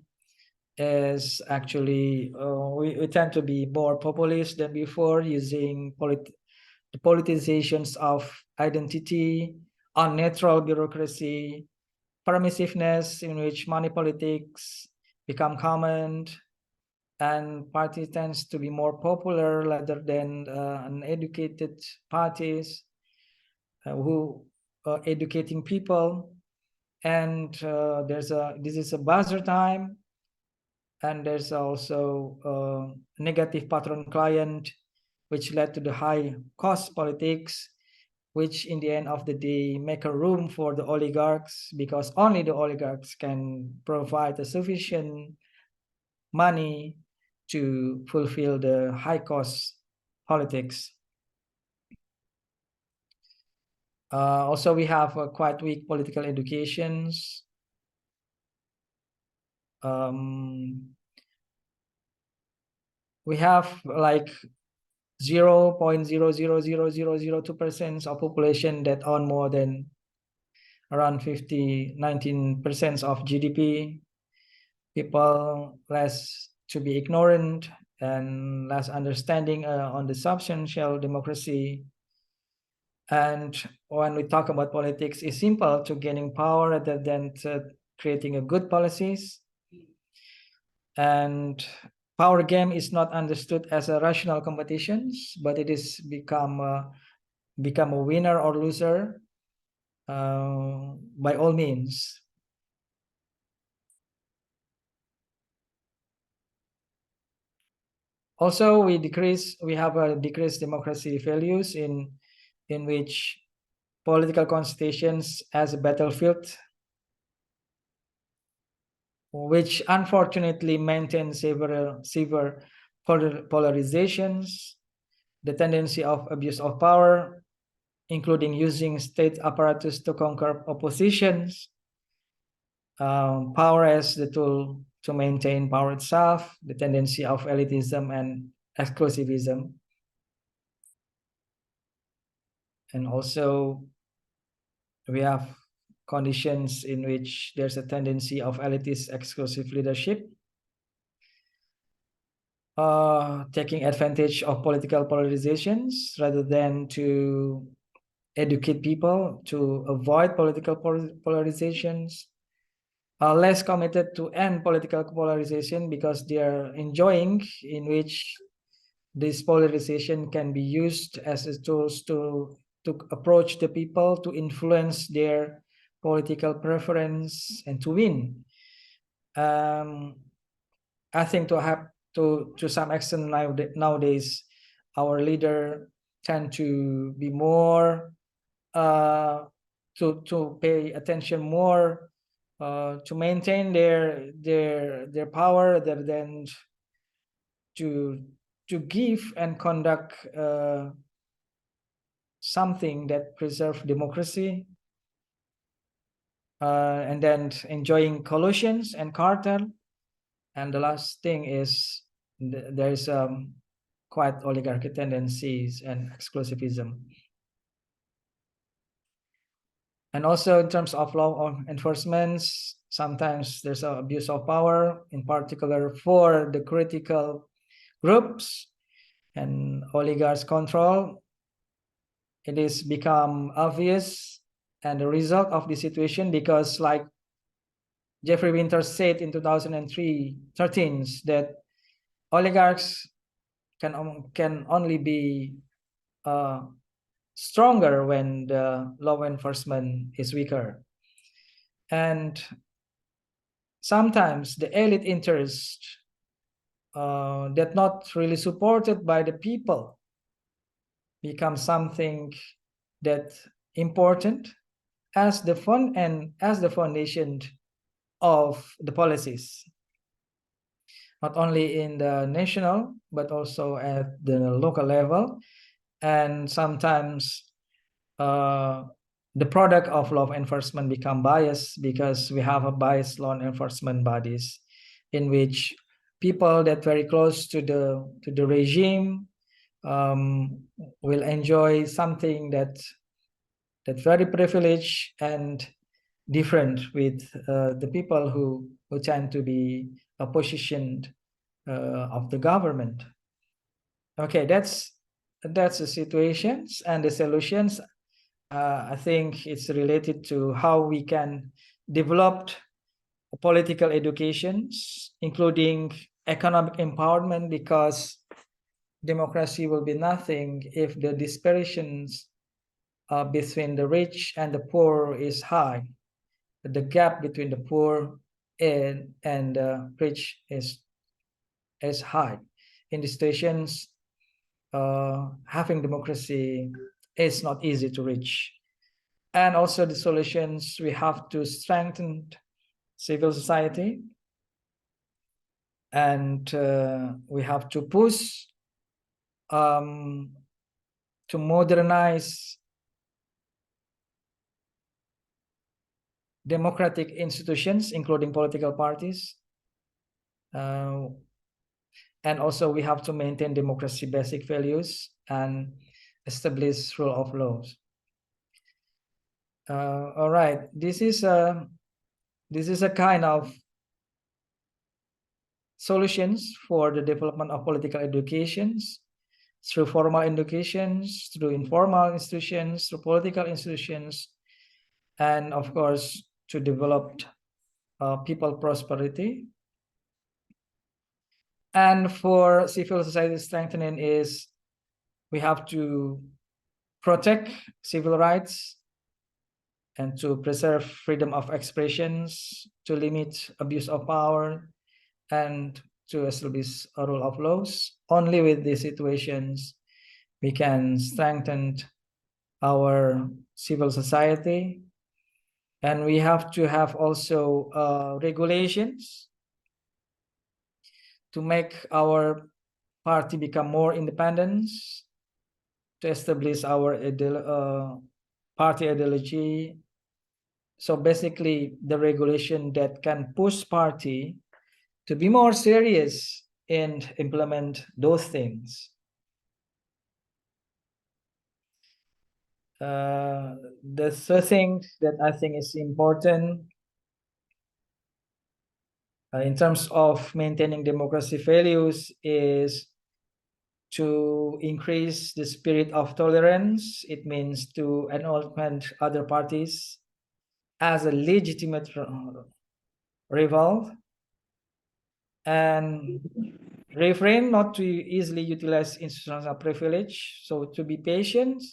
is actually, we tend to be more populist than before, using the politicizations of identity, unnatural bureaucracy, permissiveness in which money politics become common, and party tends to be more popular rather than uneducated parties who educating people. And this is a buzzer time, and there's also negative patron client, which led to the high cost politics, which in the end of the day make a room for the oligarchs, because only the oligarchs can provide a sufficient money to fulfill the high cost politics. Also, we have quite weak political educations. We have like 0.000002% of population that own more than around 19% of GDP. People less to be ignorant and less understanding on the substantial democracy. And when we talk about politics, it's simple to gaining power rather than creating a good policies. And power game is not understood as a rational competitions, but it is become a winner or loser by all means. Also, we have a decreased democracy values in which political constitutions as a battlefield, which unfortunately maintains severe polarizations, the tendency of abuse of power, including using state apparatus to conquer oppositions, power as the tool to maintain power itself, the tendency of elitism and exclusivism. And also, we have conditions in which there's a tendency of elitist exclusive leadership, taking advantage of political polarizations rather than to educate people to avoid political polarizations, less committed to end political polarization because they are enjoying in which this polarization can be used as a tools to approach the people, to influence their political preference and to win. I think to some extent nowadays, our leader tend to be more to pay attention more to maintain their power rather than to give and conduct something that preserve democracy, and then enjoying collusions and cartel. And the last thing is there's quite oligarchy tendencies and exclusivism. And also in terms of law enforcement, sometimes there's an abuse of power, in particular for the critical groups and oligarchs' control, it is become obvious and the result of the situation, because like Jeffrey Winter said in 2013, that oligarchs can only be stronger when the law enforcement is weaker. And sometimes the elite interest that not really supported by the people become something that important as the fund and as the foundation of the policies, not only in the national but also at the local level. And sometimes the product of law enforcement become biased, because we have a biased law enforcement bodies in which people that very close to the regime will enjoy something that's very privileged and different with the people who tend to be positioned of the government. Okay, that's the situations and the solutions. I think it's related to how we can develop political educations, including economic empowerment, because democracy will be nothing if the disparitions between the rich and the poor is high. The gap between the poor and the rich is high. In the situations, having democracy is not easy to reach. And also the solutions, we have to strengthen civil society, and we have to push to modernize democratic institutions, including political parties. And also we have to maintain democracy basic values and establish rule of laws. All right, this is a kind of solutions for the development of political educations, through formal educations, through informal institutions, through political institutions, and of course to develop people prosperity. And for civil society strengthening is we have to protect civil rights and to preserve freedom of expressions, to limit abuse of power, and to establish a rule of laws. Only with these situations we can strengthen our civil society. And we have to have also regulations to make our party become more independent, to establish our party ideology. So basically the regulation that can push party to be more serious and implement those things. The third thing that I think is important in terms of maintaining democracy values is to increase the spirit of tolerance. It means to acknowledge other parties as a legitimate rival, and refrain not to easily utilize institutional privilege. So to be patient.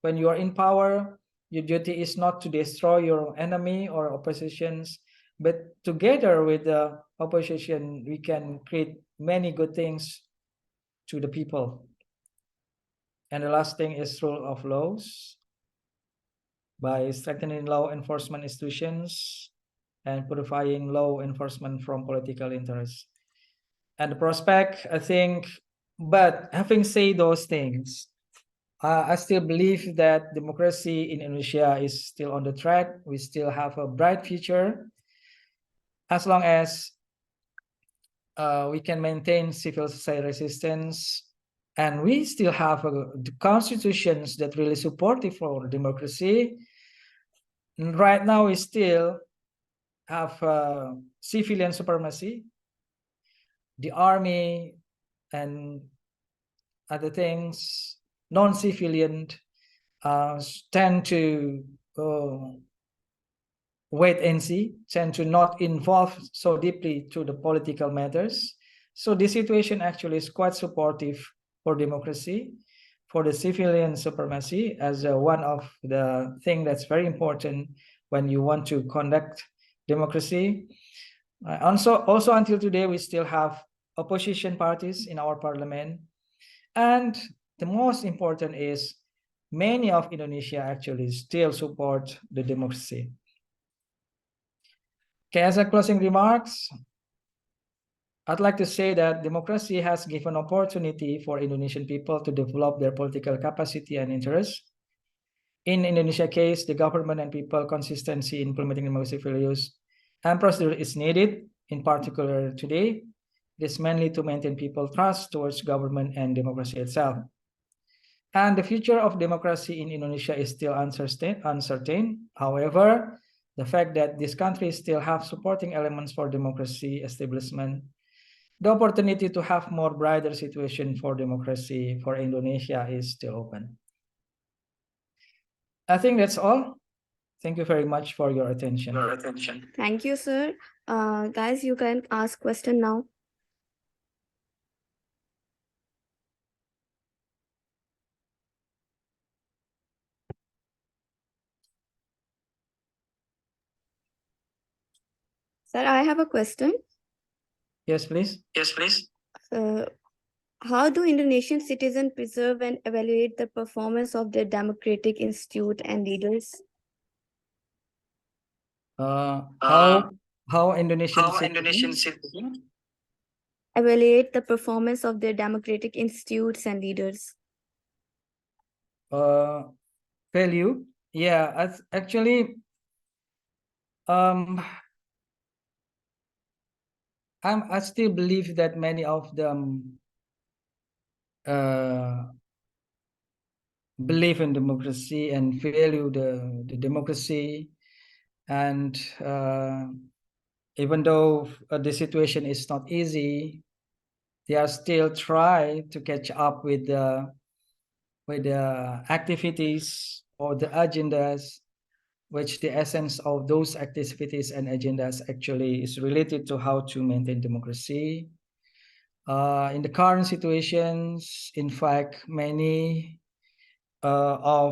When you are in power, your duty is not to destroy your enemy or oppositions, but together with the opposition, we can create many good things to the people. And the last thing is rule of laws. By strengthening law enforcement institutions and purifying law enforcement from political interests. And the prospect, I think, but having said those things, I still believe that democracy in Indonesia is still on the track. We still have a bright future as long as we can maintain civil society resistance, and we still have the constitutions that really supportive for democracy. And right now, we still have civilian supremacy. The army and other things, non-civilian tend to wait and see, tend to not involve so deeply to the political matters. So this situation actually is quite supportive for democracy, for the civilian supremacy as one of the thing that's very important when you want to conduct democracy. Also until today, we still have opposition parties in our parliament. And the most important is many of Indonesia actually still support the democracy. Okay, as a closing remarks, I'd like to say that democracy has given opportunity for Indonesian people to develop their political capacity and interest. In Indonesia case, the government and people consistency in implementing democracy values and procedure is needed, in particular today. It is mainly to maintain people trust towards government and democracy itself. And the future of democracy in Indonesia is still uncertain. However, the fact that this country still have supporting elements for democracy establishment, the opportunity to have more brighter situation for democracy for Indonesia is still open. I think that's all. Thank you very much for your attention. Thank you, sir. Guys, you can ask question now. Sir, I have a question. Yes, please. How do Indonesian citizens preserve and evaluate the performance of their democratic institute and leaders? How Indonesian citizens evaluate the performance of their democratic institutes and leaders? Value? Yeah, actually, I still believe that many of them believe in democracy and value the democracy. And even though the situation is not easy, they are still trying to catch up with the activities or the agendas, which the essence of those activities and agendas actually is related to how to maintain democracy. In the current situations, in fact, many some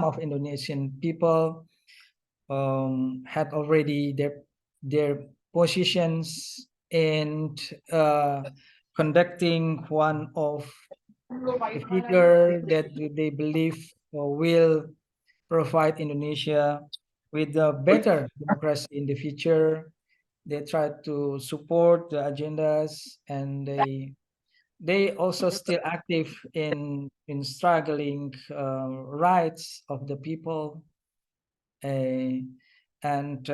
of Indonesian people had already their positions in conducting one of the figure that they believe will provide Indonesia with a better democracy in the future. They try to support the agendas, and they also still active in struggling rights of the people and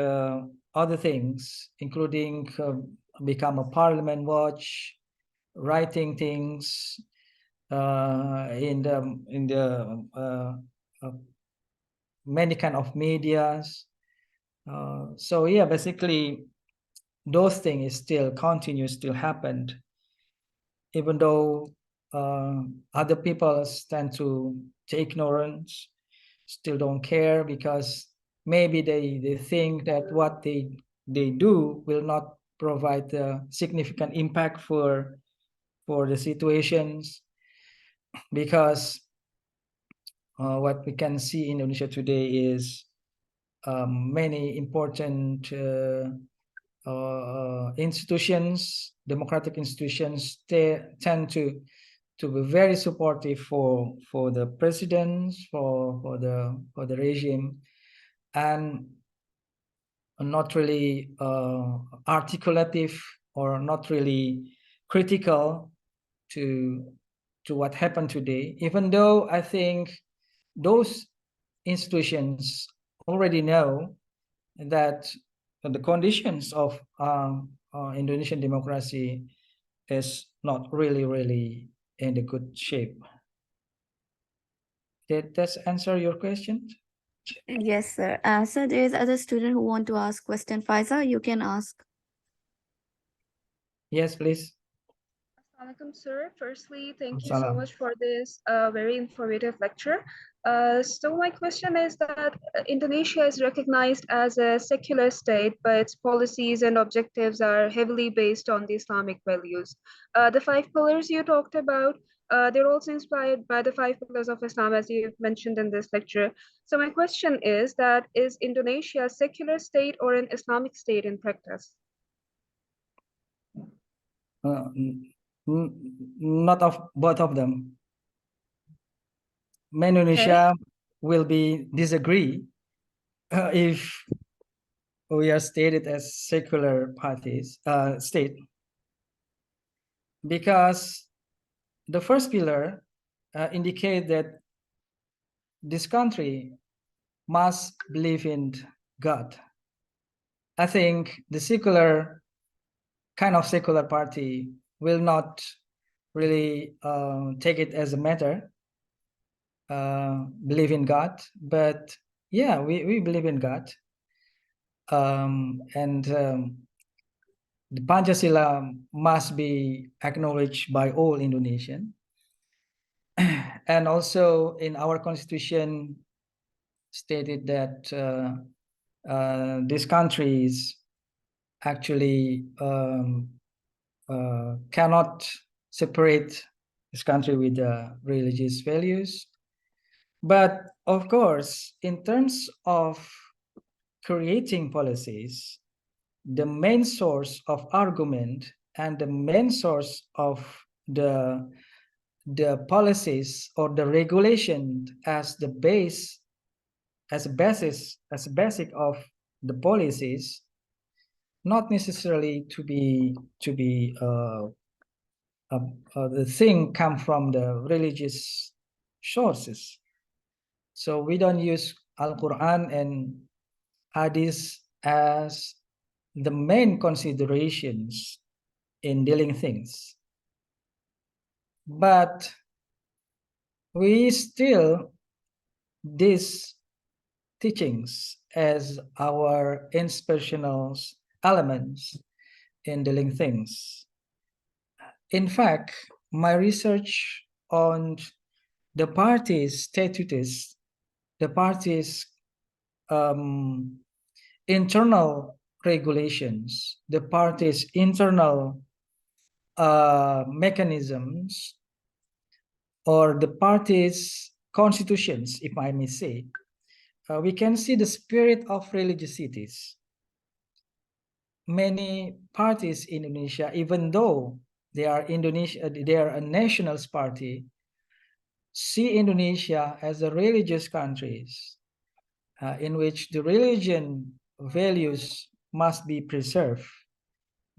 other things, including become a parliament watch, writing things in the many kind of medias. So yeah, basically those things still continue, still happened, even though other people tend to take ignorance, still don't care, because maybe they think that what they do will not provide a significant impact for the situations, because what we can see in Indonesia today is many important institutions, democratic institutions, they tend to be very supportive for the presidents, for the regime, and not really articulative or not really critical to what happened today, even though I think those institutions already know that the conditions of Indonesian democracy is not really in the good shape. Did that answer your question? Yes, sir. Sir, there is other student who want to ask question. Faisal, you can ask. Yes, please. Alaikum, sir. Firstly, thank you so Salam. much for this very informative lecture. So my question is that Indonesia is recognized as a secular state, but its policies and objectives are heavily based on the Islamic values. The five pillars you talked about, they're also inspired by the five pillars of Islam, as you've mentioned in this lecture. So my question is that, is Indonesia a secular state or an Islamic state in practice? Not of both of them. Indonesia will be disagree if we are stated as secular parties state, because the first pillar indicate that this country must believe in God. I think the secular kind of secular party will not really take it as a matter, believe in God, but yeah, we believe in God. The Pancasila must be acknowledged by all Indonesian. And also in our constitution stated that these countries actually cannot separate this country with religious values. But of course, in terms of creating policies, the main source of argument and the main source of the policies or the regulation as the base, as a basis, as a basic of the policies, not necessarily to be the thing come from the religious sources. So we don't use Al-Quran and Hadith as the main considerations in dealing things. But we still these teachings as our inspirational elements in dealing things. In fact, my research on the party's statutes, the party's internal regulations, the party's internal mechanisms, or the party's constitutions, if I may say, we can see the spirit of religiosities. Many parties in Indonesia, even though they are a nationalist party, see Indonesia as a religious country in which the religion values must be preserved,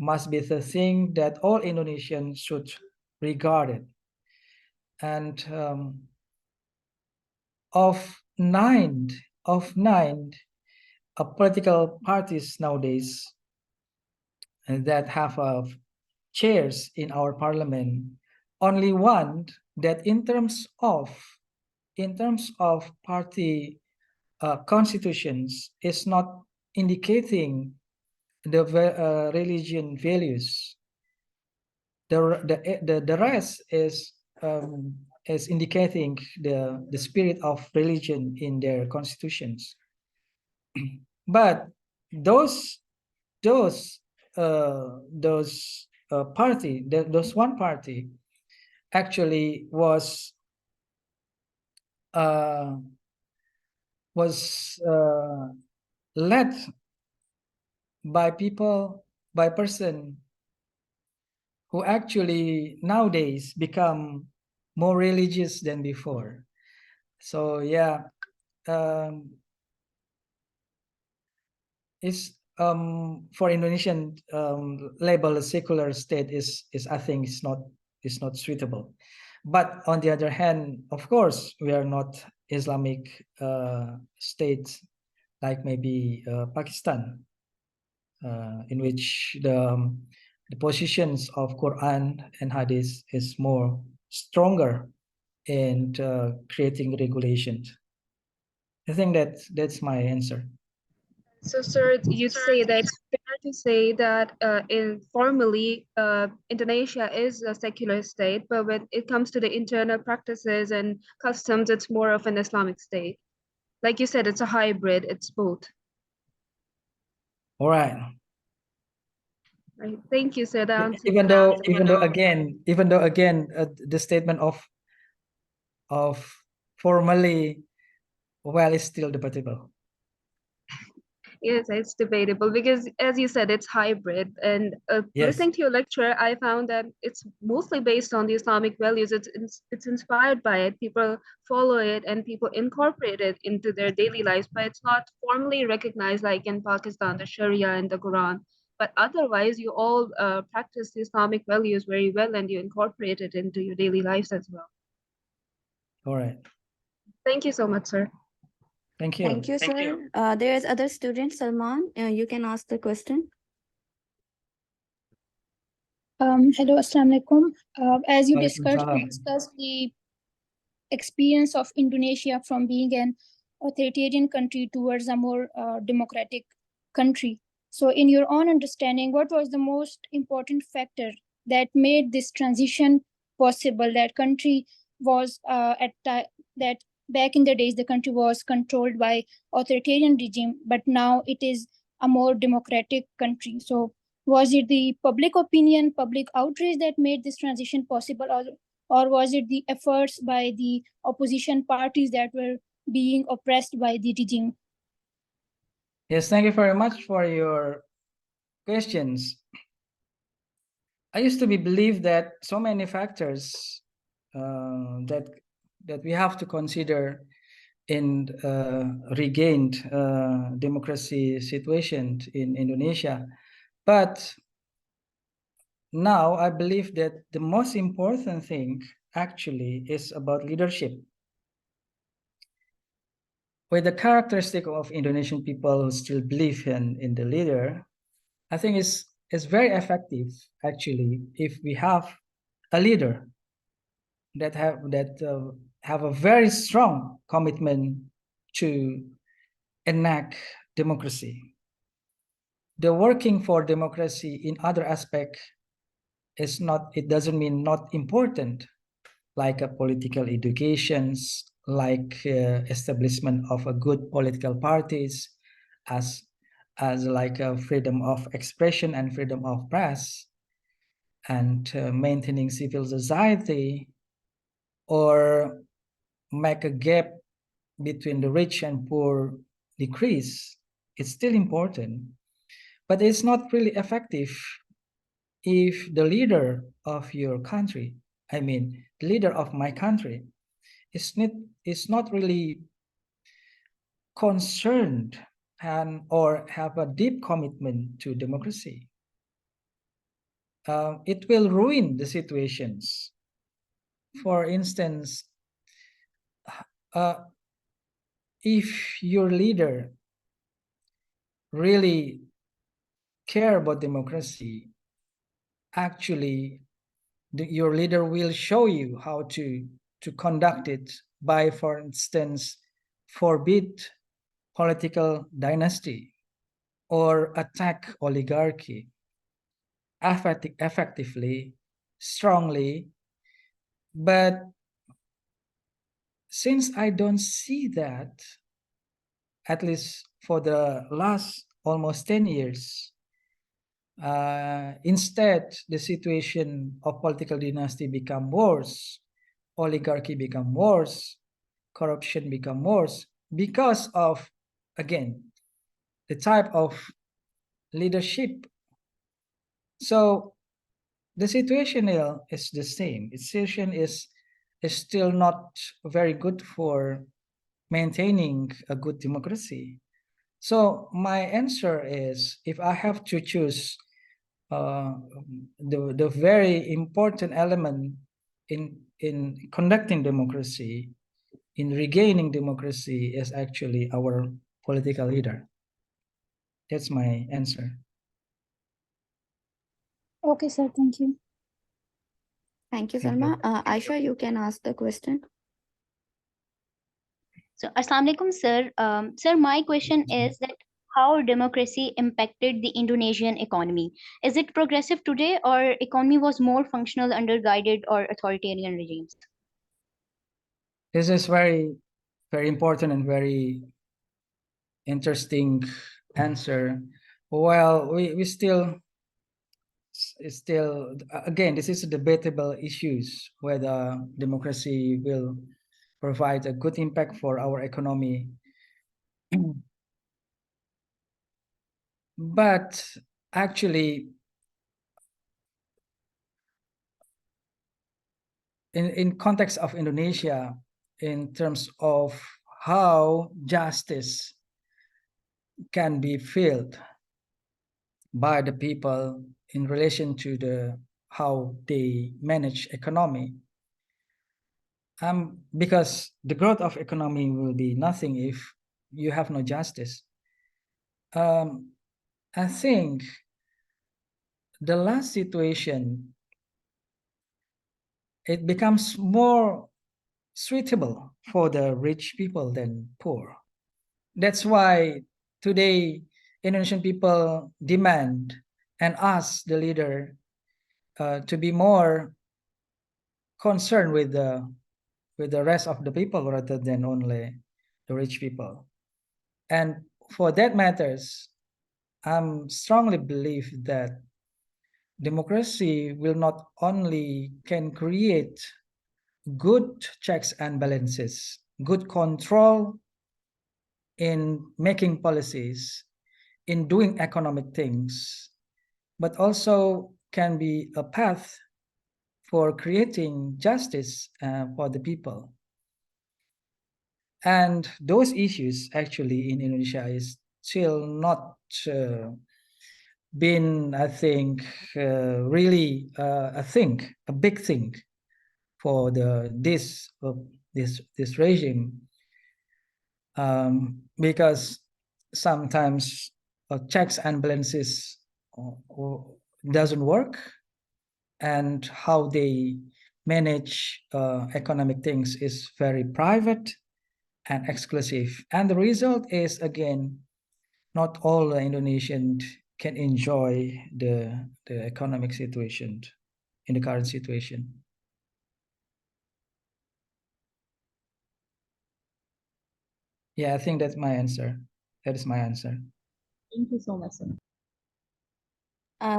must be the thing that all Indonesians should regard it. And of nine political parties nowadays that have chairs in our parliament, only one that in terms of party constitutions is not indicating the religion values. The rest is indicating the spirit of religion in their constitutions. But those one party actually was led by person who actually nowadays become more religious than before. So yeah, it's for Indonesian label a secular state is I think is not suitable. But on the other hand, of course, we are not Islamic states like maybe Pakistan, in which the positions of Quran and Hadith is more stronger in creating regulations. I think that's my answer. So, sir, you'd say that it's fair to say that informally, Indonesia is a secular state, but when it comes to the internal practices and customs, it's more of an Islamic state. Like you said, it's a hybrid, it's both. All right. Right. Thank you, sir. That answers Even my though, answer. even though again, the statement of formally, well, is still debatable. Yes, it's debatable because, as you said, it's hybrid. And Yes. listening to your lecture, I found that it's mostly based on the Islamic values. It's inspired by it. People follow it and people incorporate it into their daily lives, but it's not formally recognized like in Pakistan, the Sharia and the Quran. But otherwise, you all practice the Islamic values very well and you incorporate it into your daily lives as well. All right. Thank you so much, sir. Thank you. Thank you, sir. There is other student, Salman. You can ask the question. Hello, Assalamu alaikum. As you Waalaikumsalam. discussed the experience of Indonesia from being an authoritarian country towards a more democratic country. So in your own understanding, what was the most important factor that made this transition possible? That country was that back in the days, the country was controlled by authoritarian regime, but now it is a more democratic country. So was it the public opinion, public outrage that made this transition possible, or was it the efforts by the opposition parties that were being oppressed by the regime? Yes, thank you very much for your questions. I used to believe that so many factors that we have to consider in regained democracy situation in Indonesia. But now I believe that the most important thing actually is about leadership. With the characteristic of Indonesian people who still believe in the leader, I think it's very effective actually if we have a leader that have a very strong commitment to enact democracy. The working for democracy in other aspect is not, it doesn't mean not important, like a political educations, like establishment of a good political parties, as like a freedom of expression and freedom of press, and maintaining civil society, or make a gap between the rich and poor decrease. It's still important, but it's not really effective if the leader of your country, I mean, the leader of my country, is not really concerned and or have a deep commitment to democracy. It will ruin the situations. For instance, if your leader really care about democracy, actually your leader will show you how to conduct it by, for instance, forbid political dynasty or attack oligarchy effectively, strongly. But since I don't see that, at least for the last almost 10 years, instead the situation of political dynasty become worse, oligarchy become worse, corruption become worse, because of, again, the type of leadership. So the situation is the same. The situation is still not very good for maintaining a good democracy. So my answer is, if I have to choose the very important element in conducting democracy, in regaining democracy, is actually our political leader. That's my answer. Okay, sir. Thank you. Thank you, Thank you. Salma. Aisha, you can ask the question. So, Assalamu alaikum, sir. Sir, my question is that how democracy impacted the Indonesian economy. Is it progressive today, or economy was more functional under guided or authoritarian regimes? This is very, very important and very interesting answer. Well, we still again, this is a debatable issues whether democracy will provide a good impact for our economy. But actually, in context of Indonesia, in terms of how justice can be felt by the people in relation to how they manage economy, because the growth of economy will be nothing if you have no justice. I think the last situation, it becomes more suitable for the rich people than poor. That's why today Indonesian people demand and ask the leader to be more concerned with the rest of the people rather than only the rich people. And for that matters, I strongly believe that democracy will not only can create good checks and balances, good control in making policies, in doing economic things, but also can be a path for creating justice for the people. And those issues actually in Indonesia is still not been, I think, really a big thing for this regime, because sometimes checks and balances doesn't work, and how they manage economic things is very private and exclusive, and the result is, again, not all Indonesians can enjoy the economic situation in the current situation. Yeah, I think that's my answer. That is my answer. Thank you so much, sir.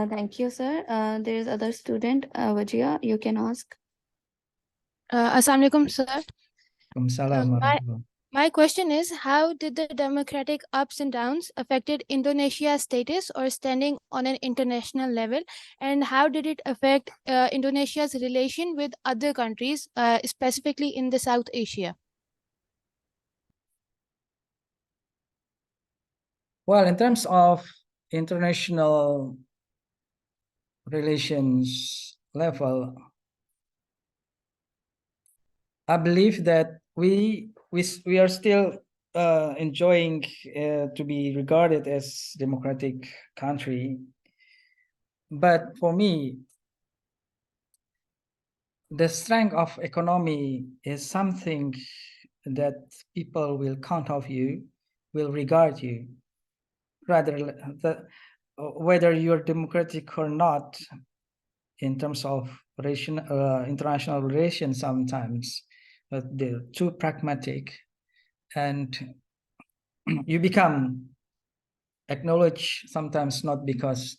Thank you, sir. There is other student, Wajia, you can ask. Assalamualaikum, sir. Waalaikumsalam warahmatullahi. My question is, how did the democratic ups and downs affected Indonesia's status or standing on an international level, and how did it affect Indonesia's relation with other countries, specifically in the South Asia? Well, in terms of international relations level, I believe that we are still enjoying to be regarded as democratic country. But for me, the strength of economy is something that people will count of you, will regard you, rather whether you're democratic or not. In terms of international relations, sometimes they're too pragmatic, and you become acknowledged sometimes not because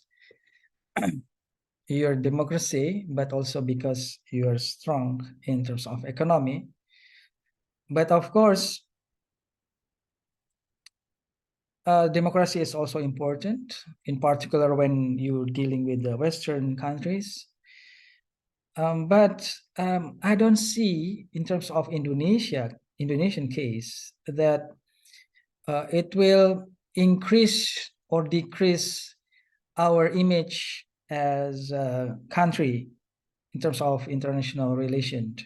you're democracy, but also because you're strong in terms of economy. But of course, democracy is also important, in particular when you're dealing with the Western countries. But I don't see, in terms of Indonesian case, that it will increase or decrease our image as a country in terms of international relations.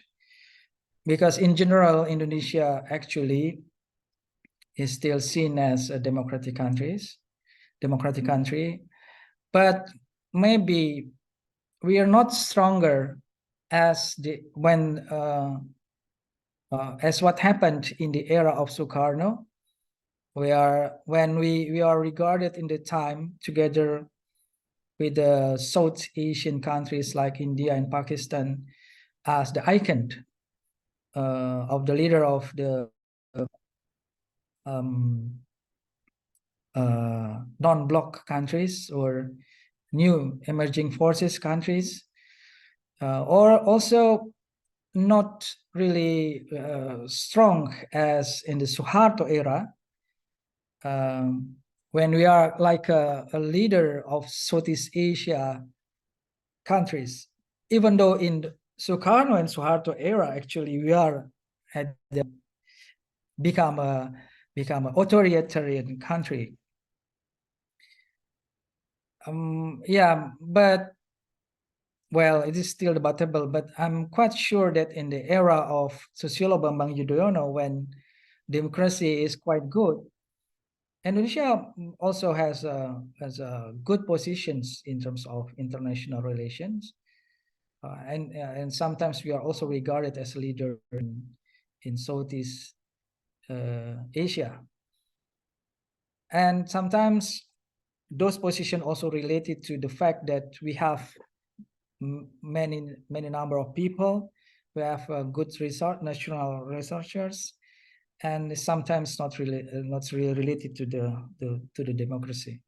Because in general, Indonesia actually is still seen as a democratic country, but maybe we are not stronger as as what happened in the era of Sukarno, when we are regarded in the time together with the South Asian countries like India and Pakistan as the icon of the leader of the non-bloc countries or new emerging forces countries, or also not really strong as in the Suharto era, when we are like a leader of Southeast Asia countries, even though in Sukarno and Suharto era, actually we are at the become an authoritarian country. Yeah, but well, it is still debatable, but I'm quite sure that in the era of Susilo Bambang Yudhoyono, when democracy is quite good, Indonesia also has good positions in terms of international relations, and sometimes we are also regarded as a leader in Southeast Asia, and sometimes those positions also related to the fact that we have many number of people. We have good national researchers, and sometimes not really related to the democracy.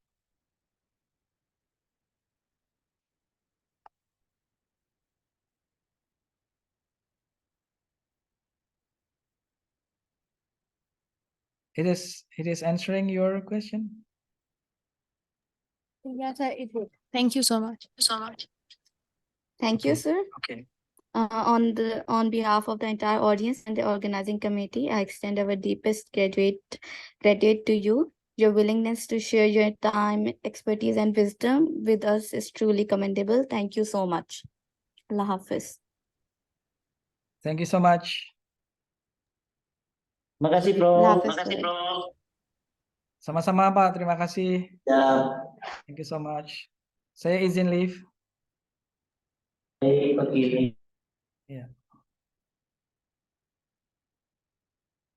It is answering your question. Yes, sir, it would. Thank you so much. Thank you, Okay. sir. Okay. On behalf of the entire audience and the organizing committee, I extend our deepest gratitude to you. Your willingness to share your time, expertise, and wisdom with us is truly commendable. Thank you so much. Allah Hafiz. Thank you so much. Makasih, Allah Prof. Hafiz, Prof. Sama-sama, Pak. Terima kasih. Ya, Thank you so much. Saya izin leave. baik, Pak Kiki. Ya.